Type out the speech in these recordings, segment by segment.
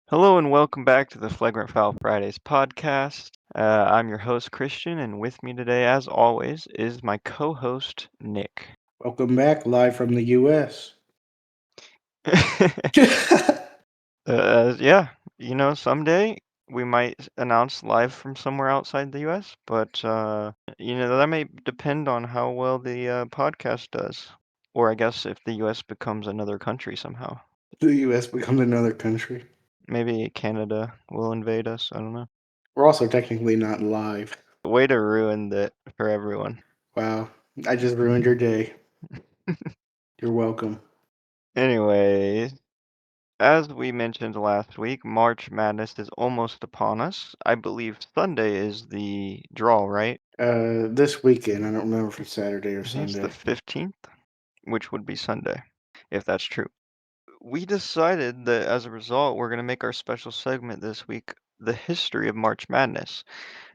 Hello and welcome back to the Flagrant Fridays podcast. I'm your host Christian, and with me today, as always, is my co-host Nick. Welcome back, live from the U.S. Yeah, someday we might announce live from somewhere outside the U.S., but that may depend on how well the podcast does, or I guess if the U.S. becomes another country somehow. The U.S. becomes another country. Maybe Canada will invade us. I don't know. We're also technically not live. Way to ruin it for everyone. Wow, I just ruined your day. You're welcome. Anyways, as we mentioned last week, March Madness is almost upon us. I believe Sunday is the draw, right? This weekend, I don't remember if it's Saturday or I think it's the Sunday. 15th, which would be Sunday, if that's true. We decided that as a result, we're going to make our special segment this week, the history of March Madness.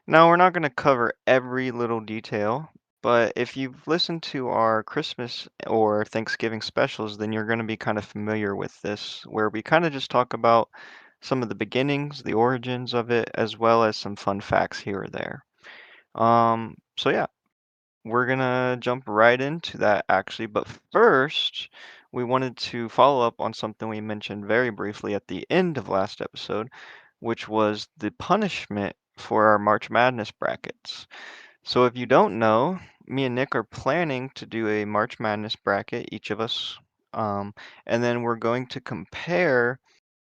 Now, we're not going to cover every little detail, but if you've listened to our Christmas or Thanksgiving specials, then you're going to be kind of familiar with this, where we kind of just talk about some of the beginnings, the origins of it, as well as some fun facts here or there. So yeah, we're gonna jump right into that actually, but first, we wanted to follow up on something we mentioned very briefly at the end of last episode, which was the punishment for our March Madness brackets. So if you don't know, me and Nick are planning to do a March Madness bracket, each of us, um, and then we're going to compare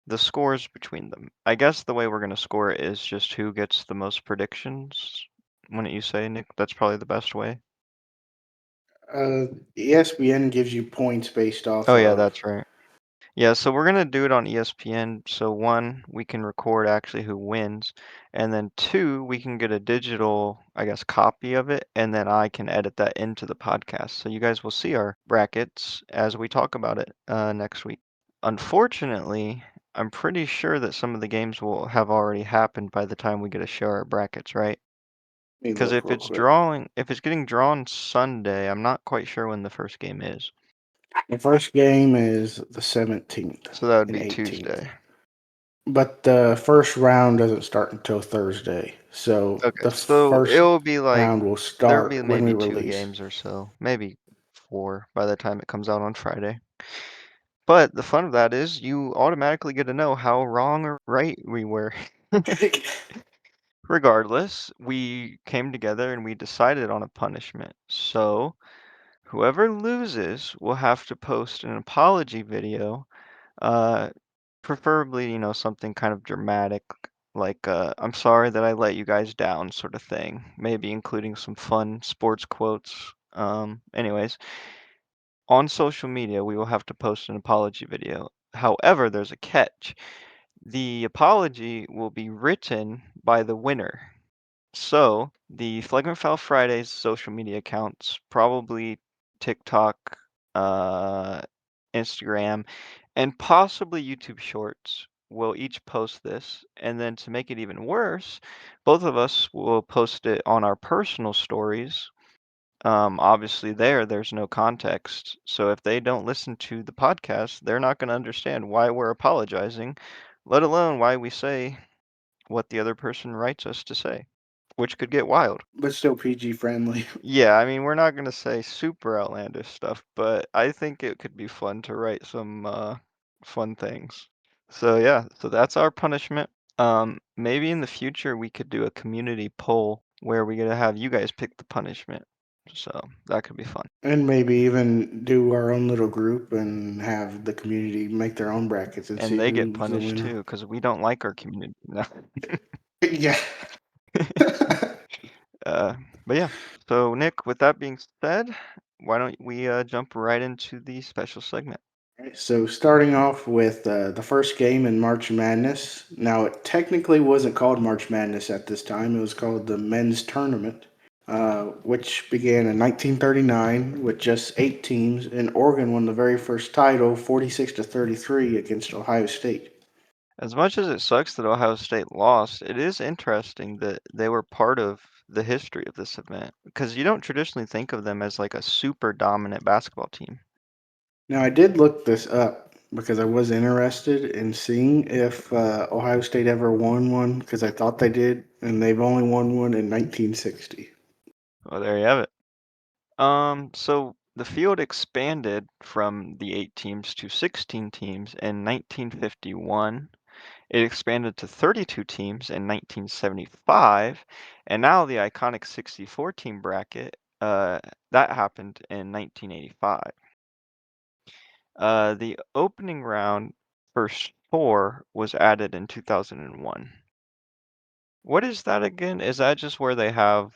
the scores between them. I guess the way we're going to score it is just who gets the most predictions. Wouldn't you say, Nick? That's probably the best way. Uh, ESPN gives you points based off Oh yeah, of. that's right. Yeah, so we're gonna do it on ESPN. So one, we can record actually who wins, and then two, we can get a digital, I guess, copy of it, and then I can edit that into the podcast. So you guys will see our brackets as we talk about it next week. Unfortunately, I'm pretty sure that some of the games will have already happened by the time we get to share our brackets, right? Let me Because look if real it's quick. if it's getting drawn Sunday, I'm not quite sure when the first game is. The first game is the 17th So that would and be 18th. Tuesday. But the first round doesn't start until Thursday. So Okay, the so first it'll be like round will there'll be start when we maybe two release. games or so, maybe four by the time it comes out on Friday. But the fun of that is you automatically get to know how wrong or right we were. Regardless, we came together and we decided on a punishment. So whoever loses will have to post an apology video, uh, preferably, something kind of dramatic, like "I'm sorry that I let you guys down" sort of thing, maybe including some fun sports quotes. Anyways, on social media, we will have to post an apology video. However, there's a catch. The apology will be written by the winner. So, the Flagrant Foul Fridays social media accounts, probably TikTok, uh, Instagram, and possibly YouTube Shorts, will each post this. And then to make it even worse, both of us will post it on our personal stories. Obviously, there's no context. So if they don't listen to the podcast, they're not going to understand why we're apologizing, let alone why we say what the other person writes us to say, which could get wild. But still PG friendly. Yeah, I mean, we're not gonna say super outlandish stuff, but I think it could be fun to write some fun things. So yeah, so that's our punishment. Maybe in the future we could do a community poll where we gotta have you guys pick the punishment. So that could be fun. And maybe even do our own little group and have the community make their own brackets and And see they get who's the punished winner. too, because we don't like our community. No. Yeah. Uh, but yeah. So Nick, with that being said, why don't we jump right into the special segment? So starting off with the first game in March Madness. Now it technically wasn't called March Madness at this time. It was called the Men's Tournament, which began in 1939 with just 8 teams, and Oregon won the very first title, 46-33 against Ohio State. As much as it sucks that Ohio State lost, it is interesting that they were part of the history of this event because you don't traditionally think of them as like a super dominant basketball team. Now I did look this up. because I was interested in seeing if Ohio State ever won one because I thought they did, and they've only won one in 1960. Well, there you have it. So the field expanded from the 8 teams to 16 teams in 1951. It expanded to 32 teams in 1975, and now the iconic 64 team bracket, that happened in 1985. The opening round, first four, was added in 2001. What is that again? Is that just where they have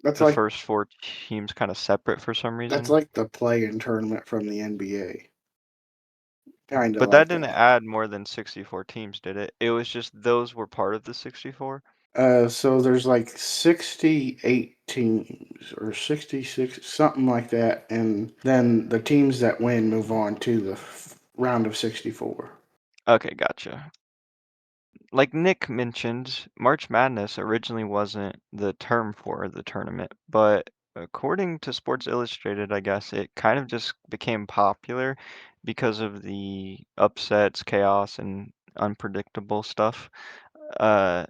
That's the like first four teams kind of separate for some that's reason? like the play-in tournament from the NBA, kind of But that like didn't that. add more than 64 teams, did it? It was just those were part of the 64? So there's like 68 teams or 66, something like that, and then the teams that win move on to the round of 64. Okay, gotcha. Like Nick mentioned, March Madness originally wasn't the term for the tournament, but according to Sports Illustrated, I guess it kind of just became popular because of the upsets, chaos, and unpredictable stuff. Uh,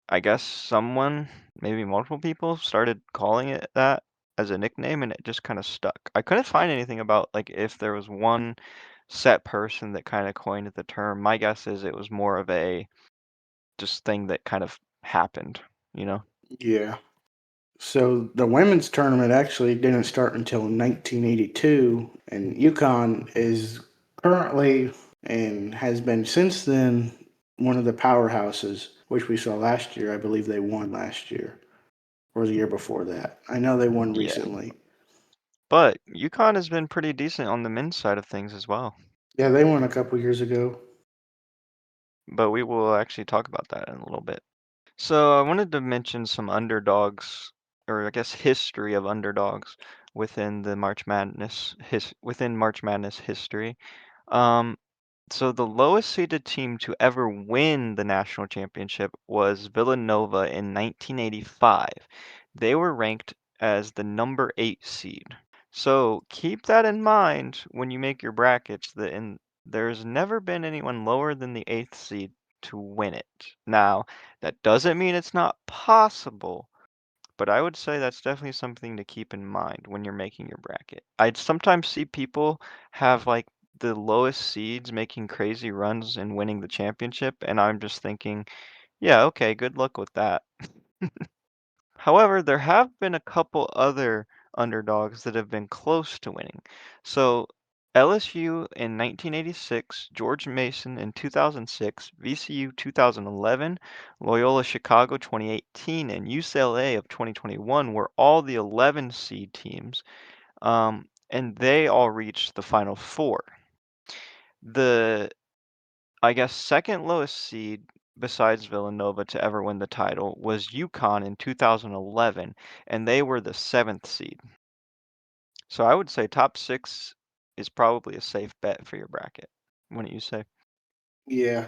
I guess someone, maybe multiple people, started calling it that as a nickname, and it just kind of stuck. I couldn't find anything about like if there was one set person that kind of coined the term. My guess is it was more of a just thing that kind of happened, you know? Yeah. So the women's tournament actually didn't start until 1982, and UConn is currently and has been since then one of the powerhouses, which we saw last year. I believe they won last year or the year before that. I know they won Yeah. recently. But UConn has been pretty decent on the men's side of things as well. Yeah, they won a couple years ago. But we will actually talk about that in a little bit. So I wanted to mention some underdogs, or I guess history of underdogs within the March Madness history. Um, So the lowest seeded team to ever win the national championship was Villanova in 1985. They were ranked as the number 8 seed. So keep that in mind when you make your brackets there's never been anyone lower than the 8th seed to win it. Now, that doesn't mean it's not possible, but I would say that's definitely something to keep in mind when you're making your bracket. I'd sometimes see people have like the lowest seeds making crazy runs and winning the championship, and I'm just thinking, yeah, okay, good luck with that. However, there have been a couple other underdogs that have been close to winning. So LSU in 1986, George Mason in 2006, VCU 2011, Loyola Chicago 2018, and UCLA of 2021 were all the 11 seed teams, and they all reached the Final Four. The, I guess, second lowest seed besides Villanova to ever win the title was UConn in 2011, and they were the 7th seed. So I would say top 6 is probably a safe bet for your bracket, wouldn't you say? Yeah,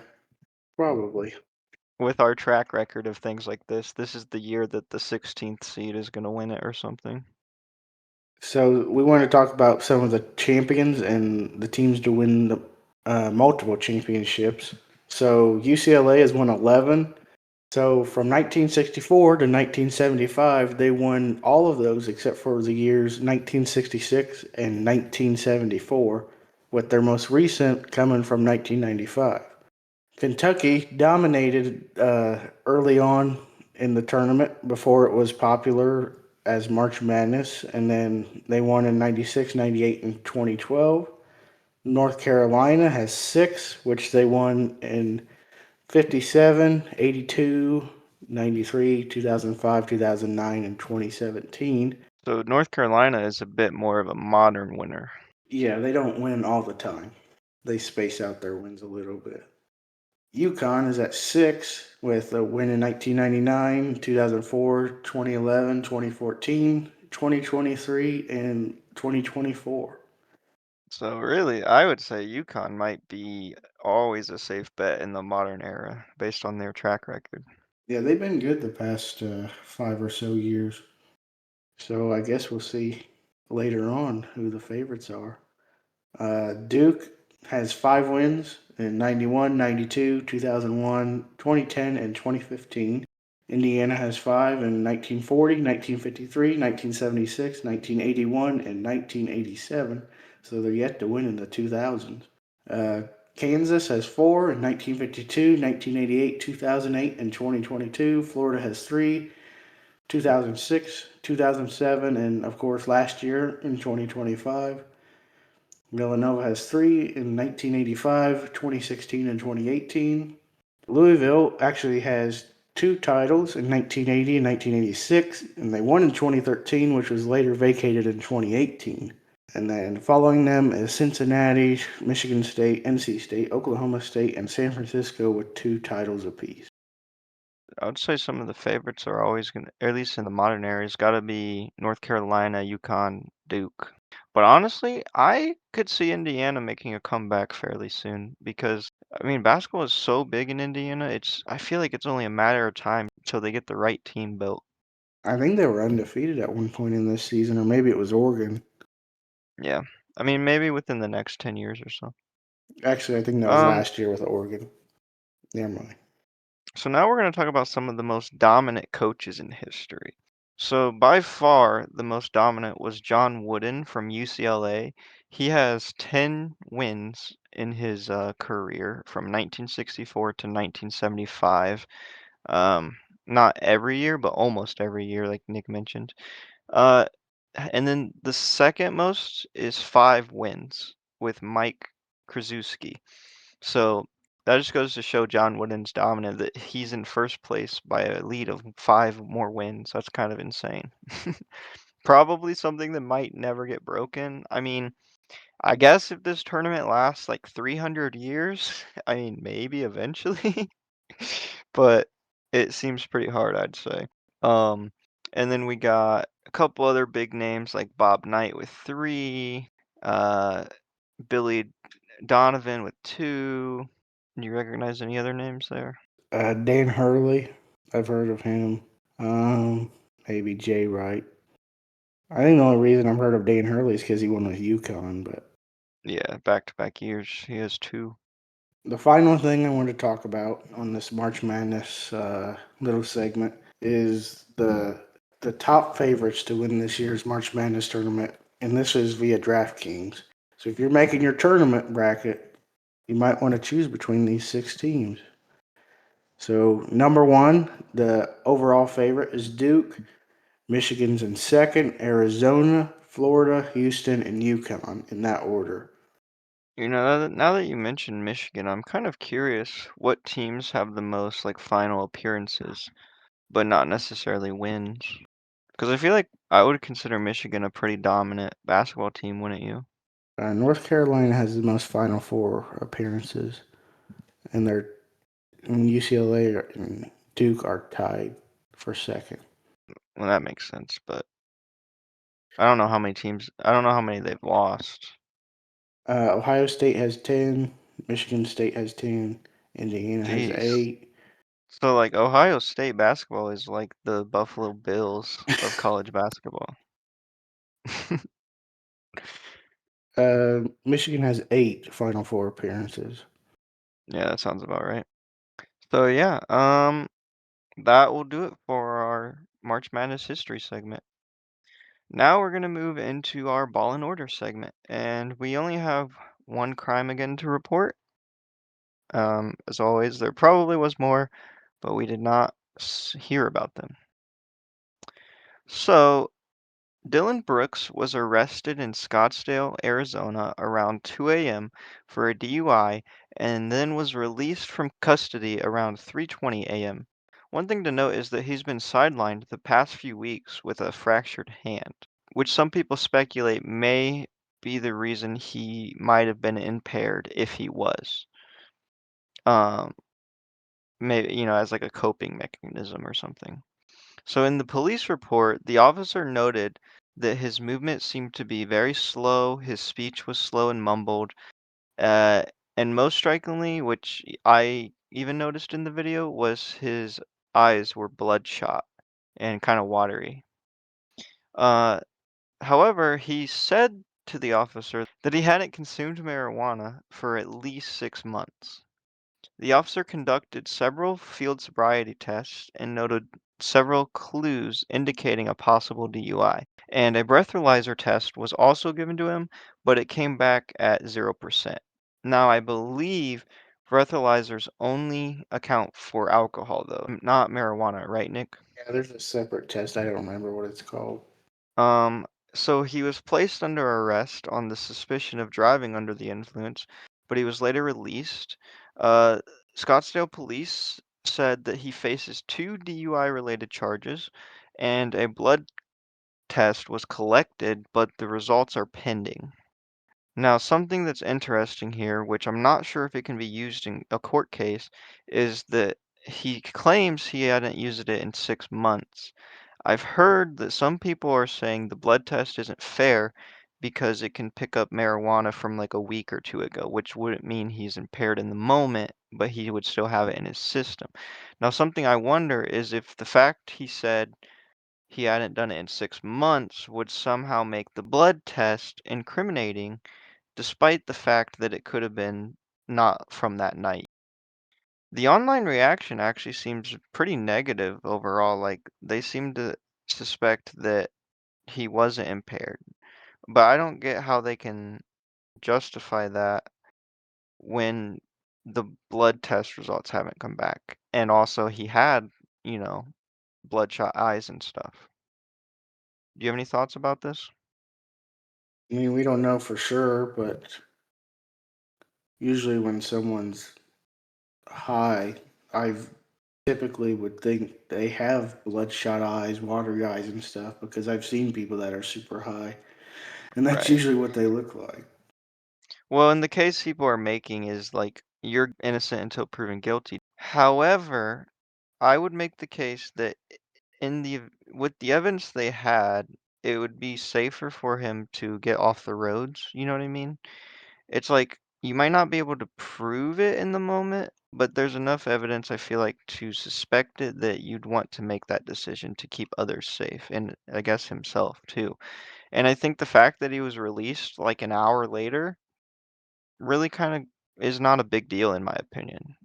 probably. With our track record of things like this is the year that the 16th seed is going to win it or something. So we want to talk about some of the champions and the teams to win the multiple championships. So UCLA has won 11. So from 1964 to 1975, they won all of those except for the years 1966 and 1974, with their most recent coming from 1995. Kentucky dominated early on in the tournament before it was popular as March Madness, and then they won in 96, 98, and 2012. North Carolina has six, which they won in 57, 82, 93, 2005, 2009, and 2017. So North Carolina is a bit more of a modern winner. Yeah, they don't win all the time. They space out their wins a little bit. UConn is at six with a win in 1999, 2004, 2011, 2014, 2023, and 2024. So really, I would say UConn might be always a safe bet in the modern era based on their track record. Yeah, they've been good the past 5 or so years. So I guess we'll see later on who the favorites are. Duke has 5 wins in 91, 92, 2001, 2010, and 2015. Indiana has five in 1940, 1953, 1976, 1981, and 1987. So they're yet to win in the 2000s. Uh, Kansas has four in 1952, 1988, 2008, and 2022. Florida has three, 2006, 2007, and of course last year in 2025. Villanova has three in 1985, 2016, and 2018. Louisville actually has two titles in 1980 and 1986, and they won in 2013, which was later vacated in 2018. And then following them is Cincinnati, Michigan State, NC State, Oklahoma State, and San Francisco with two titles apiece. I would say some of the favorites are always going to, at least in the modern era, has got to be North Carolina, UConn, Duke. But honestly, I could see Indiana making a comeback fairly soon because, I mean, basketball is so big in Indiana. I feel like it's only a matter of time until they get the right team built. I think they were undefeated at one point in this season, or maybe it was Oregon. Yeah. I mean, maybe within the next 10 years or so. Actually, I think that was Um, last year with Oregon. Never mind. So now we're going to talk about some of the most dominant coaches in history. So by far, the most dominant was John Wooden from UCLA. He has 10 wins in his career from 1964 to 1975. Um, Not every year, but almost every year, like Nick mentioned. Uh, and then the second most is 5 wins with Mike Krzyzewski. So that just goes to show John Wooden's dominant that he's in first place by a lead of 5 more wins. That's kind of insane. Probably something that might never get broken. I mean, I guess if this tournament lasts like 300 years, I mean, maybe eventually, but it seems pretty hard, I'd say. Um, and then we got a couple other big names like Bob Knight with 3, uh, Billy Donovan with 2. Do you recognize any other names there? Dan Hurley, I've heard of him. Um, Maybe Jay Wright. I think the only reason I've heard of Dan Hurley is because he won with UConn. But Yeah, back-to-back years. He has 2. the final thing I want to talk about on this March Madness little segment is the top favorites to win this year's March Madness tournament, and this is via DraftKings. So if you're making your tournament bracket, you might want to choose between these 6 teams. So number one, the overall favorite is Duke. Michigan's in second, Arizona, Florida, Houston, and UConn in that order. You know, now that you mentioned Michigan, I'm kind of curious what teams have the most like final appearances, but not necessarily wins. Because I feel like I would consider Michigan a pretty dominant basketball team, wouldn't you? North Carolina has the most Final Four appearances, and UCLA and Duke are tied for second. Well, that makes sense, but I don't know how many teams, I don't know how many they've lost. Ohio State has 10, Michigan State has 10, Indiana has Jeez. 8. So like Ohio State basketball is like the Buffalo Bills of college basketball. Michigan has 8 Final Four appearances. Yeah, that sounds about right. So yeah, that will do it for our March Madness history segment. Now we're gonna move into our ball and order segment, and we only have one crime again to report. As always, there probably was more, but we did not hear about them. So Dylan Brooks was arrested in Scottsdale, Arizona around 2 a.m. for a DUI and then was released from custody around 3:20 a.m. One thing to note is that he's been sidelined the past few weeks with a fractured hand, which some people speculate may be the reason he might have been impaired if he was. Um, Maybe, as like a coping mechanism or something. So in the police report, the officer noted that his movement seemed to be very slow, his speech was slow and mumbled, uh, and most strikingly, which I even noticed in the video, was his eyes were bloodshot and kind of watery. Uh, However, he said to the officer that he hadn't consumed marijuana for at least 6 months. The officer conducted several field sobriety tests and noted several clues indicating a possible DUI. And a breathalyzer test was also given to him, but it came back at 0%. Now, I believe breathalyzers only account for alcohol, though, not marijuana, right, Nick? Yeah, there's a separate test. I don't remember what it's called. Um, so he was placed under arrest on the suspicion of driving under the influence, but he was later released. Uh, Scottsdale police said that he faces two DUI related charges, and a blood test was collected, but the results are pending. Now, something that's interesting here, which I'm not sure if it can be used in a court case, is that he claims he hadn't used it in 6 months. I've heard that some people are saying the blood test isn't fair because it can pick up marijuana from like a week or two ago, which wouldn't mean he's impaired in the moment, but he would still have it in his system. Now, something I wonder is if the fact he said he hadn't done it in 6 months would somehow make the blood test incriminating, despite the fact that it could have been not from that night. The online reaction actually seems pretty negative overall. Like, they seem to suspect that he wasn't impaired. But I don't get how they can justify that when the blood test results haven't come back. And also, he had, you know, bloodshot eyes and stuff. Do you have any thoughts about this? I mean, we don't know for sure, but usually when someone's high, I typically would think they have bloodshot eyes, watery eyes, and stuff because I've seen people that are super high, and that's Right. usually what they look like. Well, in the case people are making is like you're innocent until proven guilty. However, I would make the case that with the evidence they had, it would be safer for him to get off the roads, you know what I mean? It's like you might not be able to prove it in the moment, but there's enough evidence I feel like to suspect it that you'd want to make that decision to keep others safe and I guess himself too. And I think the fact that he was released like an hour later really kind of is not a big deal in my opinion.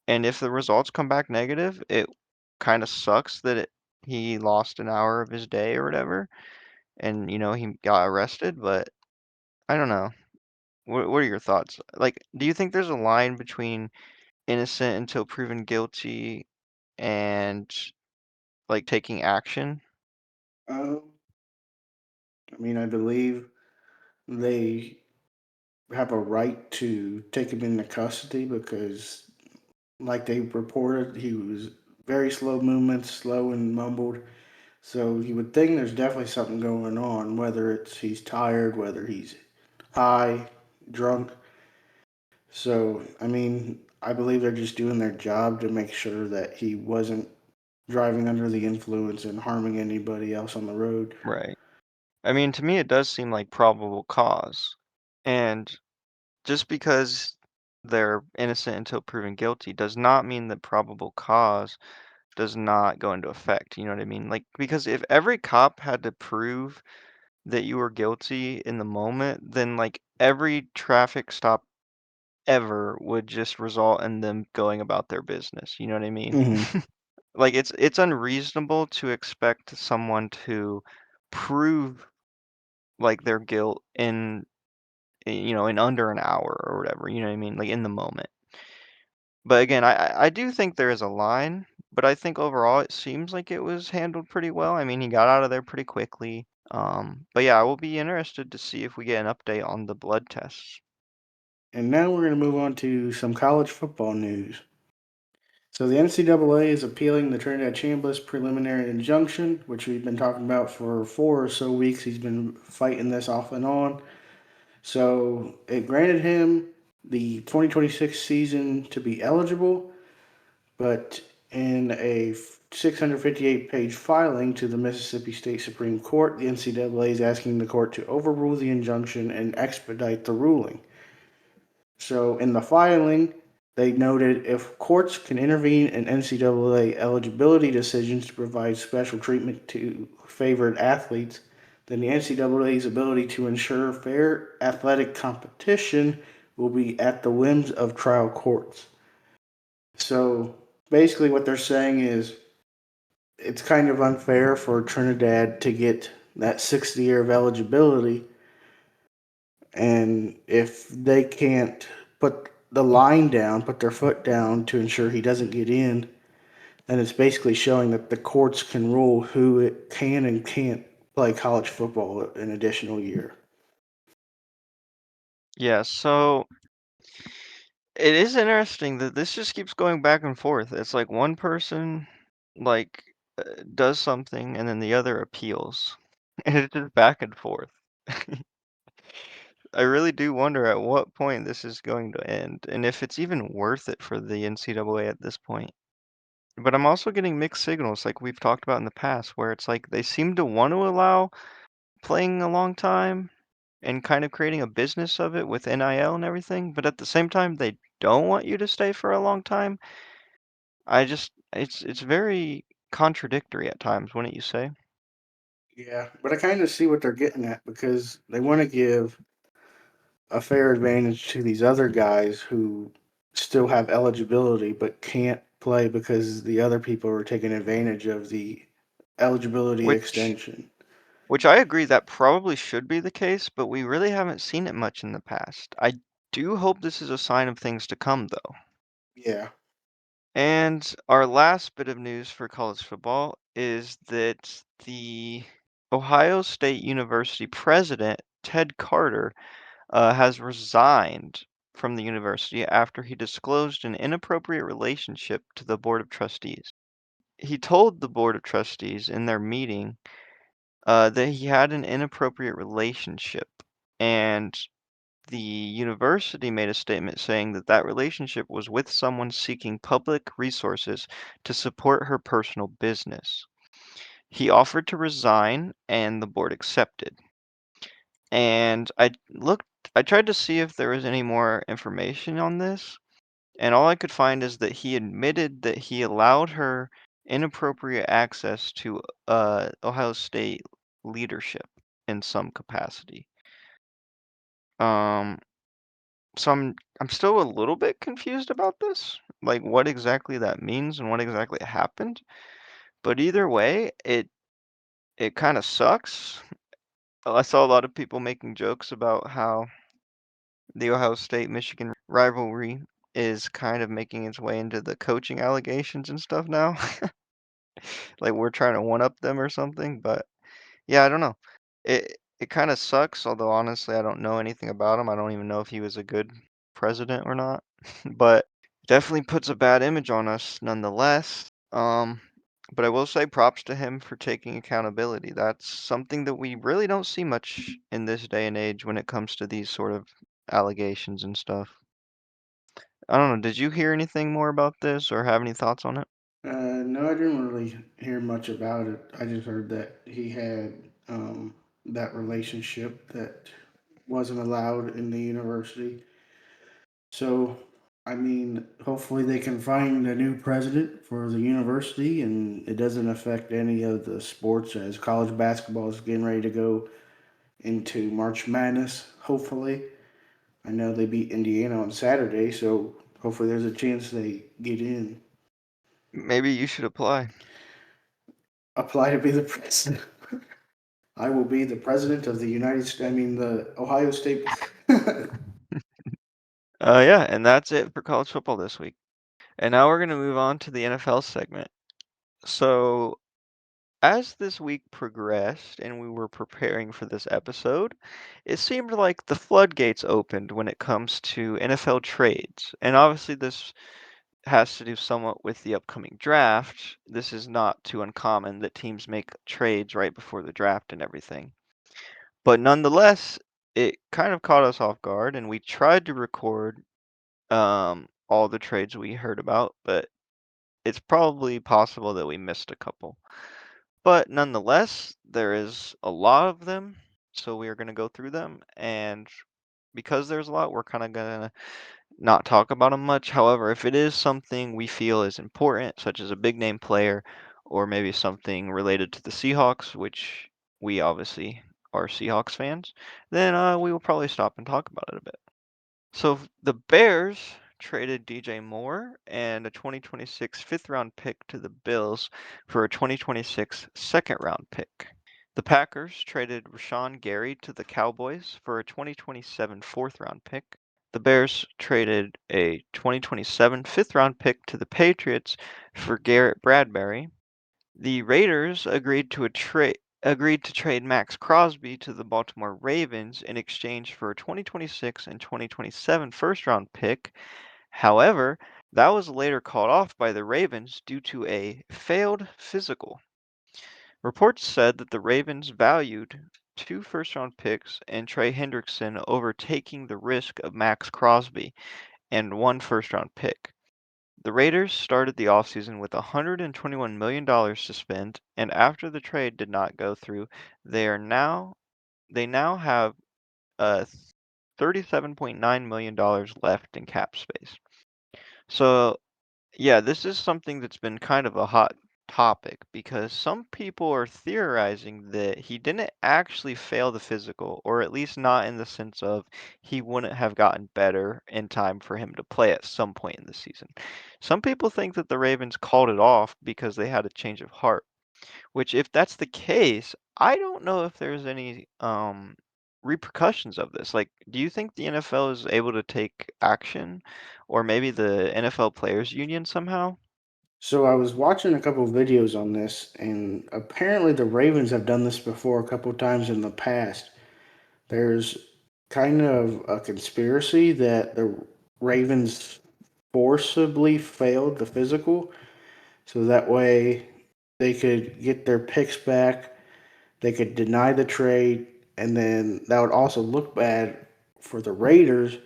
And if the results come back negative, it kind of sucks that he lost an hour of his day or whatever, and he got arrested. But I don't know. What are your thoughts? Like, do you think there's a line between innocent until proven guilty and like taking action? Um, I mean, I believe they have a right to take him into custody because, like they reported, he was very slow movements, slow and mumbled. So you would think there's definitely something going on, whether it's he's tired, whether he's high, drunk. So, I mean, I believe they're just doing their job to make sure that he wasn't driving under the influence and harming anybody else on the road. Right. I mean, to me, it does seem like probable cause. And just because they're innocent until proven guilty does not mean that probable cause does not go into effect. You know what I mean? Like, because if every cop had to prove that you were guilty in the moment, then like every traffic stop ever would just result in them going about their business. You know what I mean? Hmm. Like it's unreasonable to expect someone to prove like their guilt in under an hour or whatever. You know what I mean? Like in the moment. But again, I do think there is a line, but I think overall it seems like it was handled pretty well. I mean, he got out of there pretty quickly. But yeah, I will be interested to see if we get an update on the blood tests. And now we're going to move on to some college football news. So the NCAA is appealing the Trinidad Chambliss preliminary injunction, which we've been talking about for 4 or so weeks. He's been fighting this off and on. So it granted him the 2026 season to be eligible, but in a 658-page filing to the Mississippi State Supreme Court, the NCAA is asking the court to overrule the injunction and expedite the ruling. So in the filing, they noted if courts can intervene in NCAA eligibility decisions to provide special treatment to favored athletes, then the NCAA's ability to ensure fair athletic competition will be at the whims of trial courts. So basically, what they're saying is it's kind of unfair for Trinidad to get that 60 year of eligibility, and if they can't put the line down, put their foot down to ensure he doesn't get in, then it's basically showing that the courts can rule who it can and can't play college football an additional year. Yeah, so it is interesting that this just keeps going back and forth. It's like one person like does something and then the other appeals. And it's just back and forth. I really do wonder at what point this is going to end and if it's even worth it for the NCAA at this point. But I'm also getting mixed signals like we've talked about in the past where it's like they seem to want to allow playing a long time and kind of creating a business of it with NIL and everything, but at the same time they don't want you to stay for a long time. It's very contradictory at times, wouldn't you say? Yeah, but I kind of see what they're getting at because they want to give a fair advantage to these other guys who still have eligibility but can't play because the other people are taking advantage of the eligibility Which extension. which I agree that probably should be the case, but we really haven't seen it much in the past. I do hope this is a sign of things to come though. Yeah. And our last bit of news for college football is that the Ohio State University president, Ted Carter, has resigned from the university after he disclosed an inappropriate relationship to the Board of Trustees. He told the Board of Trustees in their meeting that he had an inappropriate relationship, and the university made a statement saying that that relationship was with someone seeking public resources to support her personal business. He offered to resign, and the board accepted. And I tried to see if there was any more information on this, and all I could find is that he admitted that he allowed her inappropriate access to Ohio State leadership in some capacity. Um, so I'm still a little bit confused about this, like what exactly that means and what exactly happened. But either way, it kind of sucks. I saw a lot of people making jokes about how the Ohio State Michigan rivalry is kind of making its way into the coaching allegations and stuff now. Like we're trying to one up them or something, but yeah, I don't know. It kind of sucks, although honestly I don't know anything about him. I don't even know if he was a good president or not. But definitely puts a bad image on us nonetheless. But I will say props to him for taking accountability. That's something that we really don't see much in this day and age when it comes to these sort of allegations and stuff. I don't know, did you hear anything more about this or have any thoughts on it? No, I didn't really hear much about it. I just heard that he had that relationship that wasn't allowed in the university. So, I mean, hopefully they can find a new president for the university and it doesn't affect any of the sports as college basketball is getting ready to go into March Madness, hopefully. I know they beat Indiana on Saturday, so hopefully there's a chance they get in. Maybe you should apply. Apply to be the president. I will be the president of the United States, I mean, the Ohio State. Yeah, and that's it for college football this week. And now we're going to move on to the NFL segment. So, as this week progressed and we were preparing for this episode, it seemed like the floodgates opened when it comes to NFL trades. And obviously, this has to do somewhat with the upcoming draft. This is not too uncommon that teams make trades right before the draft and everything. But nonetheless, it kind of caught us off guard, and we tried to record all the trades we heard about, but it's probably possible that we missed a couple. But nonetheless, there is a lot of them, so we are going to go through them. And because there's a lot, we're kind of going to not talk about them much. However, if it is something we feel is important, such as a big name player, or maybe something related to the Seahawks, which we obviously are Seahawks fans, then we will probably stop and talk about it a bit. So the Bears traded DJ Moore and a 2026 fifth round pick to the Bills for a 2026 second round pick. The Packers traded Rashawn Gary to the Cowboys for a 2027 fourth round pick. The Bears traded a 2027 fifth round pick to the Patriots for Garrett Bradbury. The Raiders agreed to trade Max Crosby to the Baltimore Ravens in exchange for a 2026 and 2027 first-round pick. However, that was later called off by the Ravens due to a failed physical. Reports said that the Ravens valued two first-round picks and Trey Hendrickson over taking the risk of Max Crosby and one first-round pick. The Raiders started the offseason with $121 million to spend, and after the trade did not go through, they now have $37.9 million left in cap space. So, yeah, this is something that's been kind of a hot topic because some people are theorizing that he didn't actually fail the physical, or at least not in the sense of he wouldn't have gotten better in time for him to play at some point in the season. Some people think that the Ravens called it off because they had a change of heart, which if that's the case, I don't know if there's any repercussions of this. Like, do you think the NFL is able to take action or maybe the NFL Players Union somehow? So I was watching a couple of videos on this, and apparently the Ravens have done this before a couple of times in the past. There's kind of a conspiracy that the Ravens forcibly failed the physical, so that way they could get their picks back, they could deny the trade, and then that would also look bad for the Raiders,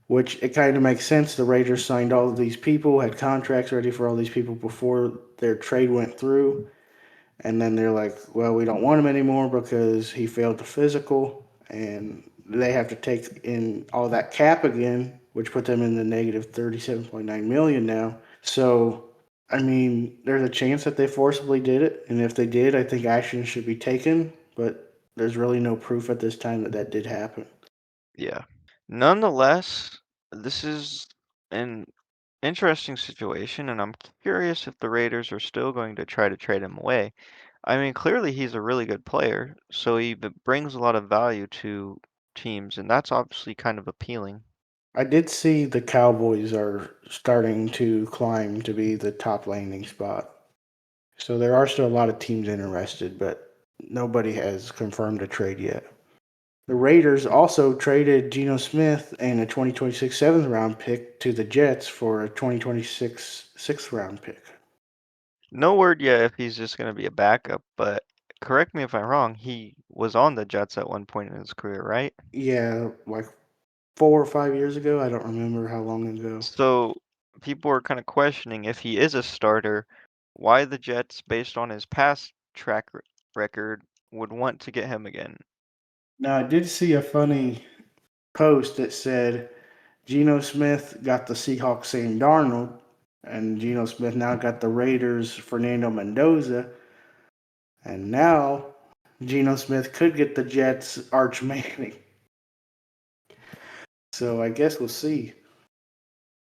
which it kind of makes sense. The Raiders signed all of these people, had contracts ready for all these people before their trade went through. And then they're like, well, we don't want him anymore because he failed the physical. And they have to take in all that cap again, which put them in the negative 37.9 million now. So, I mean, there's a chance that they forcibly did it. And if they did, I think action should be taken. But there's really no proof at this time that that did happen. Yeah. Nonetheless, this is an interesting situation, and I'm curious if the Raiders are still going to try to trade him away. I mean, clearly he's a really good player, so brings a lot of value to teams, and that's obviously kind of appealing. I did see the Cowboys are starting to climb to be the top landing spot. So there are still a lot of teams interested, but nobody has confirmed a trade yet. The Raiders also traded Geno Smith and a 2026 seventh round pick to the Jets for a 2026 sixth round pick. No word yet if he's just going to be a backup, but correct me if I'm wrong, he was on the Jets at one point in his career, right? Yeah, like 4 or 5 years ago. I don't remember how long ago. So people are kind of questioning if he is a starter, why the Jets, based on his past record, would want to get him again. Now, I did see a funny post that said Geno Smith got the Seahawks Sam Darnold, and Geno Smith now got the Raiders Fernando Mendoza, and now Geno Smith could get the Jets Arch Manning. So I guess we'll see.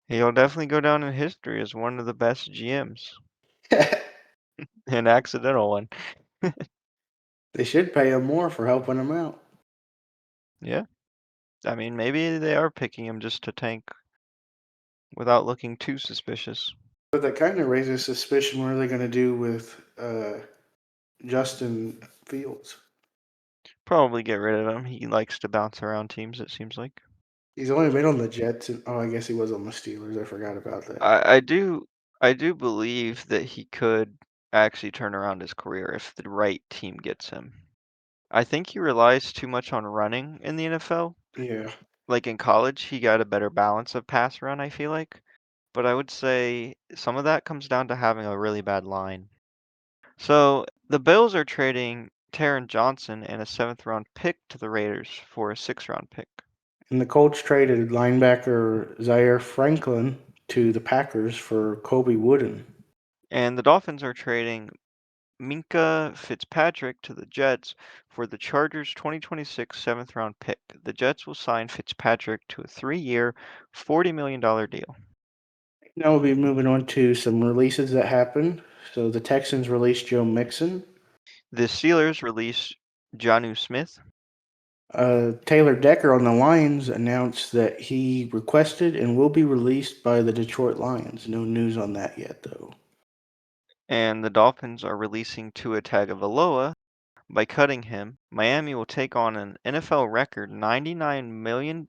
He'll definitely go down in history as one of the best GMs, an accidental one. They should pay him more for helping him out. Yeah, I mean, maybe they are picking him just to tank without looking too suspicious. But that kind of raises suspicion what are they going to do with Justin Fields? Probably get rid of him. He likes to bounce around teams, it seems like. He's only been on the Jets. And, oh, I guess he was on the Steelers. I forgot about that. I, I do I do believe that he could actually turn around his career if the right team gets him. I think he relies too much on running in the NFL. Yeah. Like in college, he got a better balance of pass run, I feel like. But I would say some of that comes down to having a really bad line. So the Bills are trading Taron Johnson and a seventh round pick to the Raiders for a sixth round pick. And the Colts traded linebacker Zaire Franklin to the Packers for Kobe Wooden. And the Dolphins are trading Minka Fitzpatrick to the Jets for the Chargers' 2026 seventh round pick. The Jets will sign Fitzpatrick to a 3-year, $40 million deal. Now we'll be moving on to some releases that happened. So the Texans released Joe Mixon. The Steelers released Jonnu Smith, Taylor Decker on the Lions announced that he requested and will be released by the Detroit Lions. No news on that yet, though. and the Dolphins are releasing Tua Tagovailoa. By cutting him, Miami will take on an NFL record $99 million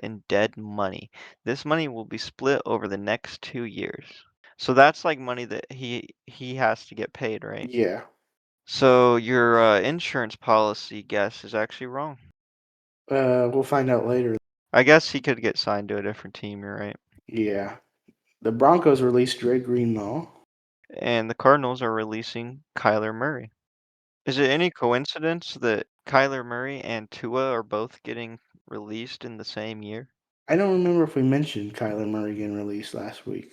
in dead money. This money will be split over the next 2 years. So that's like money that he has to get paid, right? Yeah, So your insurance policy guess is actually wrong. we'll find out later. I guess he could get signed to a different team, you're right. Yeah, the Broncos released Dre Greenlaw. And the Cardinals are releasing Kyler Murray. Is it any coincidence that Kyler Murray and Tua are both getting released in the same year? I don't remember if we mentioned Kyler Murray getting released last week.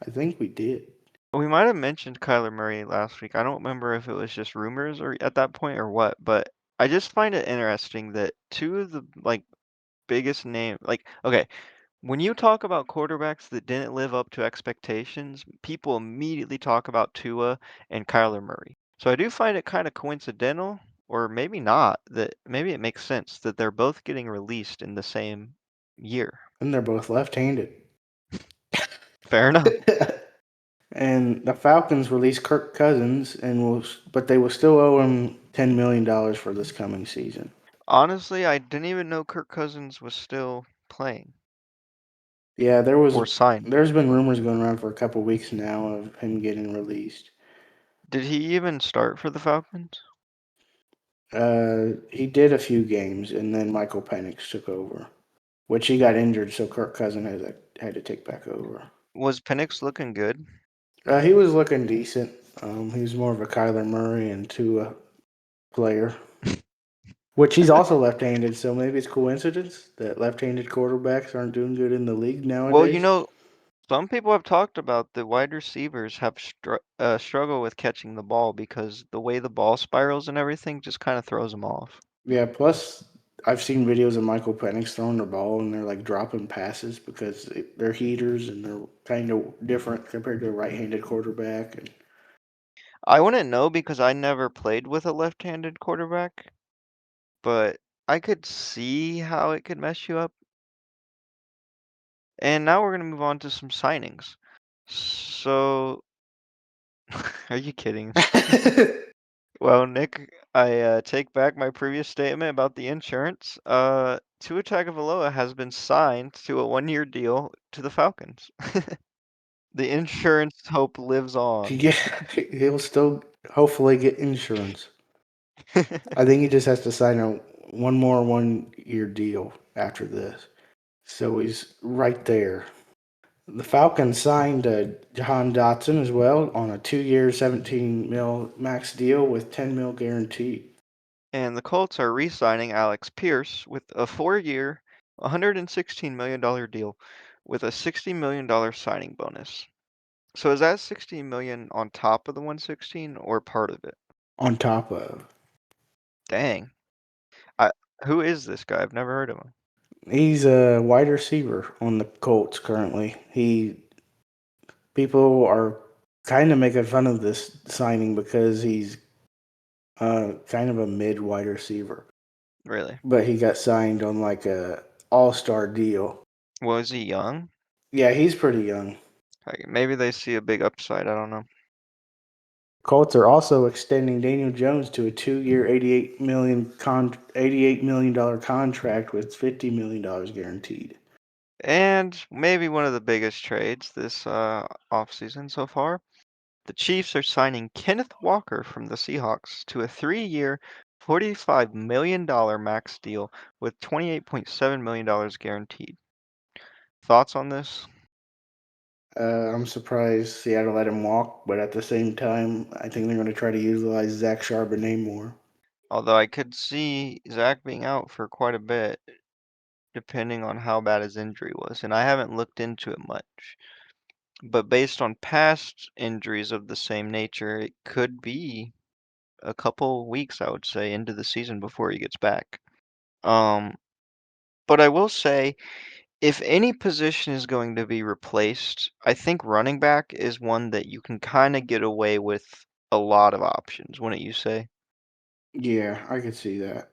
I think we did. We might have mentioned Kyler Murray last week. I don't remember if it was just rumors or at that point or what, but I just find it interesting that two of the biggest name okay, when you talk about quarterbacks that didn't live up to expectations, people immediately talk about Tua and Kyler Murray. So I do find it kind of coincidental, or maybe not, that maybe it makes sense that they're both getting released in the same year. And they're both left-handed. Fair enough. And the Falcons released Kirk Cousins, but they will still owe him $10 million for this coming season. Honestly, I didn't even know Kirk Cousins was still playing Yeah, or signed. there's been rumors going around for a couple weeks now of him getting released. Did he even start for the Falcons? He did a few games, and then Michael Penix took over, which he got injured, so Kirk Cousins had to take back over. Was Penix looking good? He was looking decent. He was more of a Kyler Murray and Tua player, which he's also left-handed. So maybe it's coincidence that left-handed quarterbacks aren't doing good in the league Well, nowadays. some people have talked about the wide receivers have struggle with catching the ball because the way the ball spirals and everything just kind of throws them off. Yeah. Plus, I've seen videos of Michael Penix throwing the ball and they're like dropping passes because they're heaters and they're kind of different compared to a right-handed quarterback. And I wouldn't know because I never played with a left-handed quarterback, but I could see how it could mess you up. And now we're gonna move on to some signings. So, are you kidding? Well, Nick, I take back my previous statement about the insurance. Tua Tagovailoa has been signed to a 1-year deal to the Falcons. The insurance hope lives on. yeah, he'll still hopefully get insurance. I think he just has to sign a one more 1 year deal after this. So he's right there. The Falcons signed Jahan Dotson as well on a 2 year, 17 mil max deal with 10 mil guaranteed. And the Colts are re-signing Alex Pierce with a 4-year, $116 million deal with a $60 million signing bonus. So is that 60 million on top of the 116 or part of it? On top of, Dang. I, who is this guy? I've never heard of him. he's a wide receiver on the Colts currently. People are kind of making fun of this signing because he's kind of a mid wide receiver, Really? but he got signed on like a all star deal. Was he young? Yeah, he's pretty young. Maybe they see a big upside. I don't know. Colts are also extending Daniel Jones to a 2 year, $88 million contract with $50 million guaranteed. And maybe one of the biggest trades this offseason so far. The Chiefs are signing Kenneth Walker from the Seahawks to a 3-year, $45 million max deal with $28.7 million guaranteed. Thoughts on this? I'm surprised Seattle let him walk, but at the same time, I think they're going to try to utilize Zach Charbonnet more. Although I could see Zach being out for quite a bit, depending on how bad his injury was, and I haven't looked into it much. But based on past injuries of the same nature, it could be. a couple weeks, I would say, into the season before he gets back. Um, but I will say, if any position is going to be replaced, I think running back is one that you can kind of get away with a lot of options, wouldn't you say? Yeah, I could see that.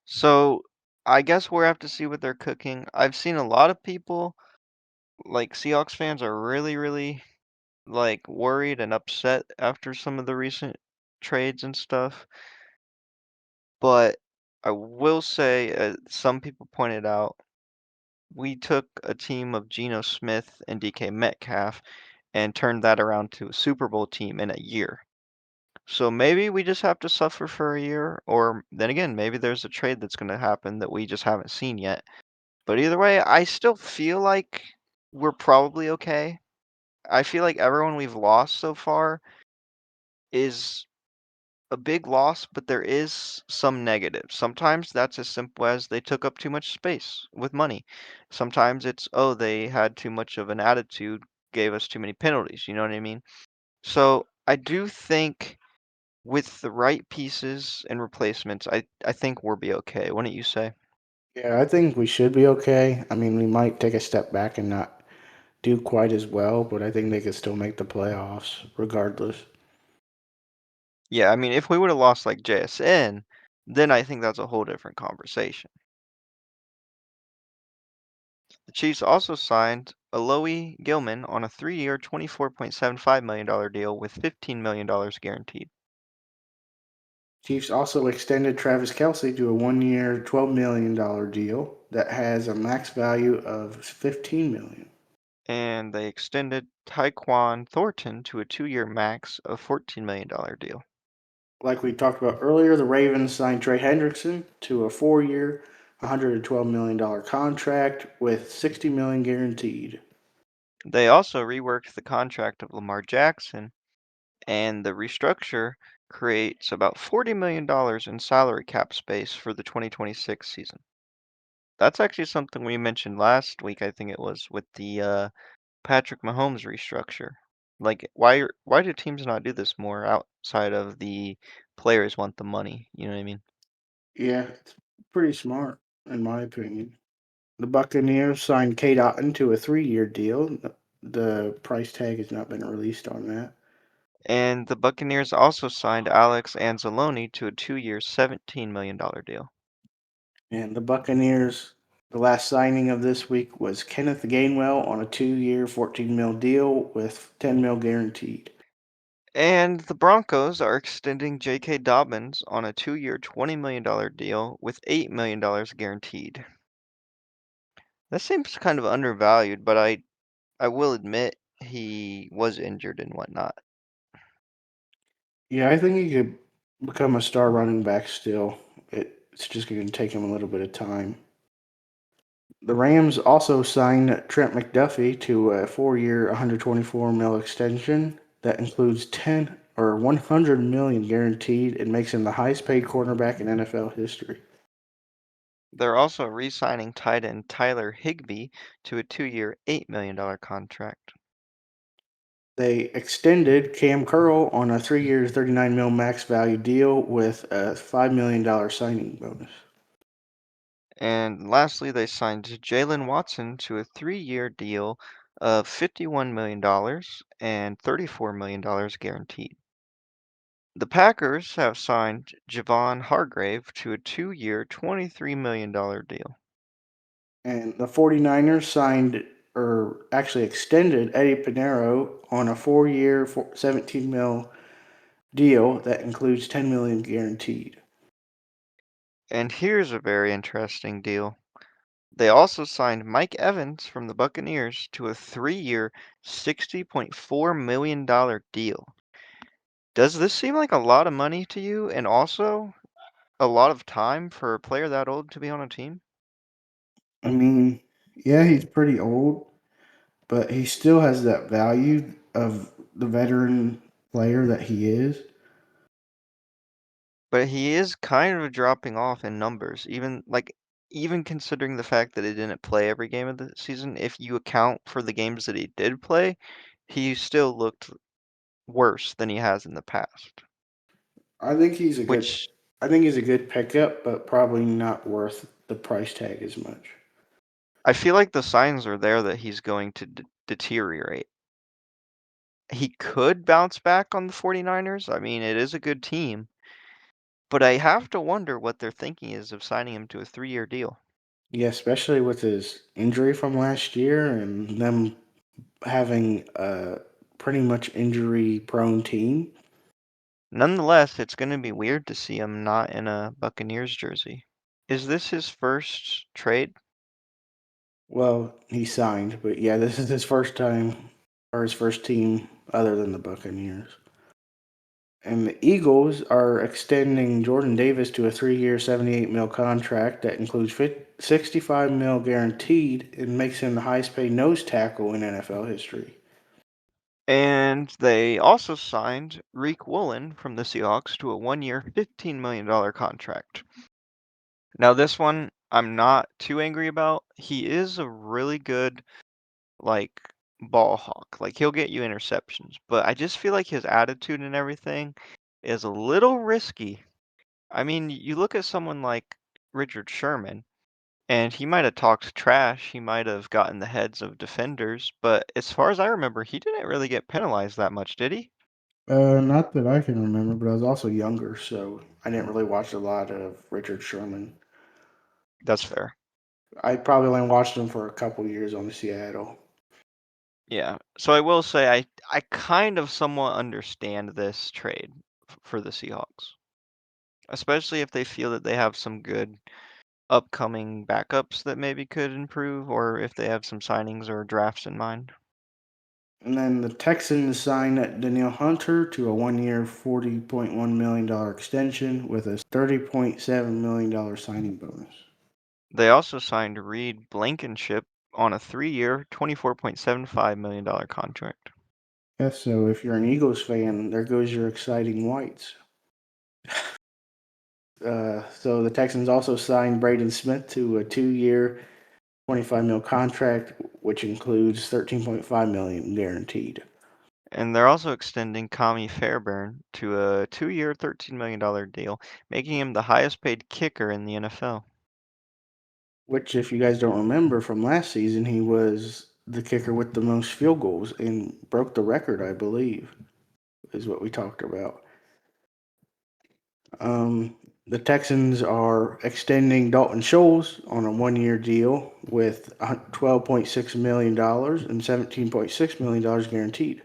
So I guess we'll have to see what they're cooking. I've seen a lot of people, like Seahawks fans, are really like worried and upset after some of the recent trades and stuff. But I will say, some people pointed out, we took a team of Geno Smith and DK Metcalf and turned that around to a Super Bowl team in a year. So maybe we just have to suffer for a year, or then again, maybe there's a trade that's going to happen that we just haven't seen yet. But either way, I still feel like we're probably okay. I feel like everyone we've lost so far is a big loss, but there is some negatives. Sometimes that's as simple as they took up too much space with money. Sometimes it's, oh, they had too much of an attitude, gave us too many penalties. You know what I mean? So I do think with the right pieces and replacements, I think we'll be okay. Wouldn't you say? Yeah, I think we should be okay. I mean, we might take a step back and not do quite as well, but I think they could still make the playoffs regardless. Yeah, I mean, if we would have lost like JSN, then I think that's a whole different conversation. The Chiefs also signed Aloy Gilman on a 3-year, $24.75 million deal with $15 million guaranteed. Chiefs also extended Travis Kelsey to a 1 year, $12 million deal that has a max value of $15 million. And they extended Tyquan Thornton to a 2-year max of $14 million deal. Like we talked about earlier, the Ravens signed Trey Hendrickson to a 4 year, $112 million contract with $60 million guaranteed. They also reworked the contract of Lamar Jackson, and the restructure creates about $40 million in salary cap space for the 2026 season. That's actually something we mentioned last week, I think it was, with the Patrick Mahomes restructure. Like, why do teams not do this more outside of the players want the money? You know what I mean? Yeah, it's pretty smart, in my opinion. The Buccaneers signed Kate Otten to a 3 year deal. The price tag has not been released on that. And the Buccaneers also signed Alex Anzalone to a 2-year, $17 million deal. And the Buccaneers, the last signing of this week was Kenneth Gainwell on a 2 year, 14 mil deal with 10 mil guaranteed. And the Broncos are extending J.K. Dobbins on a 2-year, $20 million deal with $8 million guaranteed. That seems kind of undervalued, but I will admit he was injured and whatnot. Yeah, I think he could become a star running back still. It's just going to take him a little bit of time. The Rams also signed Trent McDuffie to a 4 year, 124 mil extension that includes 10 or 100 million guaranteed and makes him the highest paid cornerback in NFL history. They're also re-signing tight end Tyler Higbee to a 2-year, $8 million contract. They extended Cam Curl on a 3 year, 39 mil max value deal with a $5 million signing bonus. And lastly, they signed Jalen Watson to a 3-year deal of $51 million and $34 million guaranteed. The Packers have signed Javon Hargrave to a 2-year, $23 million deal. And the 49ers signed, or actually extended, Eddie Pinero on a 4 year, 17 mil deal that includes 10 million guaranteed. And here's a very interesting deal. They also signed Mike Evans from the Buccaneers to a 3-year, $60.4 million deal. Does this seem like a lot of money to you and also a lot of time for a player that old to be on a team? I mean, yeah, he's pretty old, but he still has that value of the veteran player that he is. But he is kind of dropping off in numbers, even considering the fact that he didn't play every game of the season. If you account for the games that he did play, he still looked worse than he has in the past. I think he's a good. which I think he's a good pickup, but probably not worth the price tag as much. I feel like the signs are there that he's going to deteriorate. He could bounce back on the 49ers. I mean, it is a good team, but I have to wonder what their thinking is of signing him to a 3-year deal. Yeah, especially with his injury from last year and them having a pretty much injury-prone team. Nonetheless, it's going to be weird to see him not in a Buccaneers jersey. Is this his first trade? Well, he signed, but yeah, this is his first time or his first team other than the Buccaneers. And the Eagles are extending Jordan Davis to a 3-year, 78 mil contract that includes 65 mil guaranteed and makes him the highest paid nose tackle in NFL history. And they also signed Reek Woolen from the Seahawks to a 1-year, $15 million contract. Now, this one I'm not too angry about. He is a really good, like, ball hawk. Like, he'll get you interceptions, but I just feel like his attitude and everything is a little risky. I mean, you look at someone like Richard Sherman, and he might have talked trash, he might have gotten the heads of defenders, but as far as I remember, he didn't really get penalized that much, did he? Not that I can remember, but I was also younger, so I didn't really watch a lot of Richard Sherman. That's fair. I probably only watched him for a couple years on the Seattle. Yeah. So I will say I kind of somewhat understand this trade for the Seahawks, especially if they feel that they have some good upcoming backups that maybe could improve, or if they have some signings or drafts in mind. And then the Texans signed Danielle Hunter to a 1-year, $40.1 million extension with a $30.7 million signing bonus. They also signed Reed Blankenship on a 3-year, $24.75 million contract. Yes, so if you're an Eagles fan, there goes your exciting whites. So the Texans also signed Braden Smith to a 2-year, 25 mil contract, which includes 13.5 million guaranteed. And they're also extending Kami Fairbairn to a 2-year, $13 million deal, making him the highest paid kicker in the NFL. Which, if you guys don't remember from last season, he was the kicker with the most field goals and broke the record, I believe, is what we talked about. Um, the Texans are extending Dalton Schultz on a 1-year deal with $12.6 million and $17.6 million guaranteed.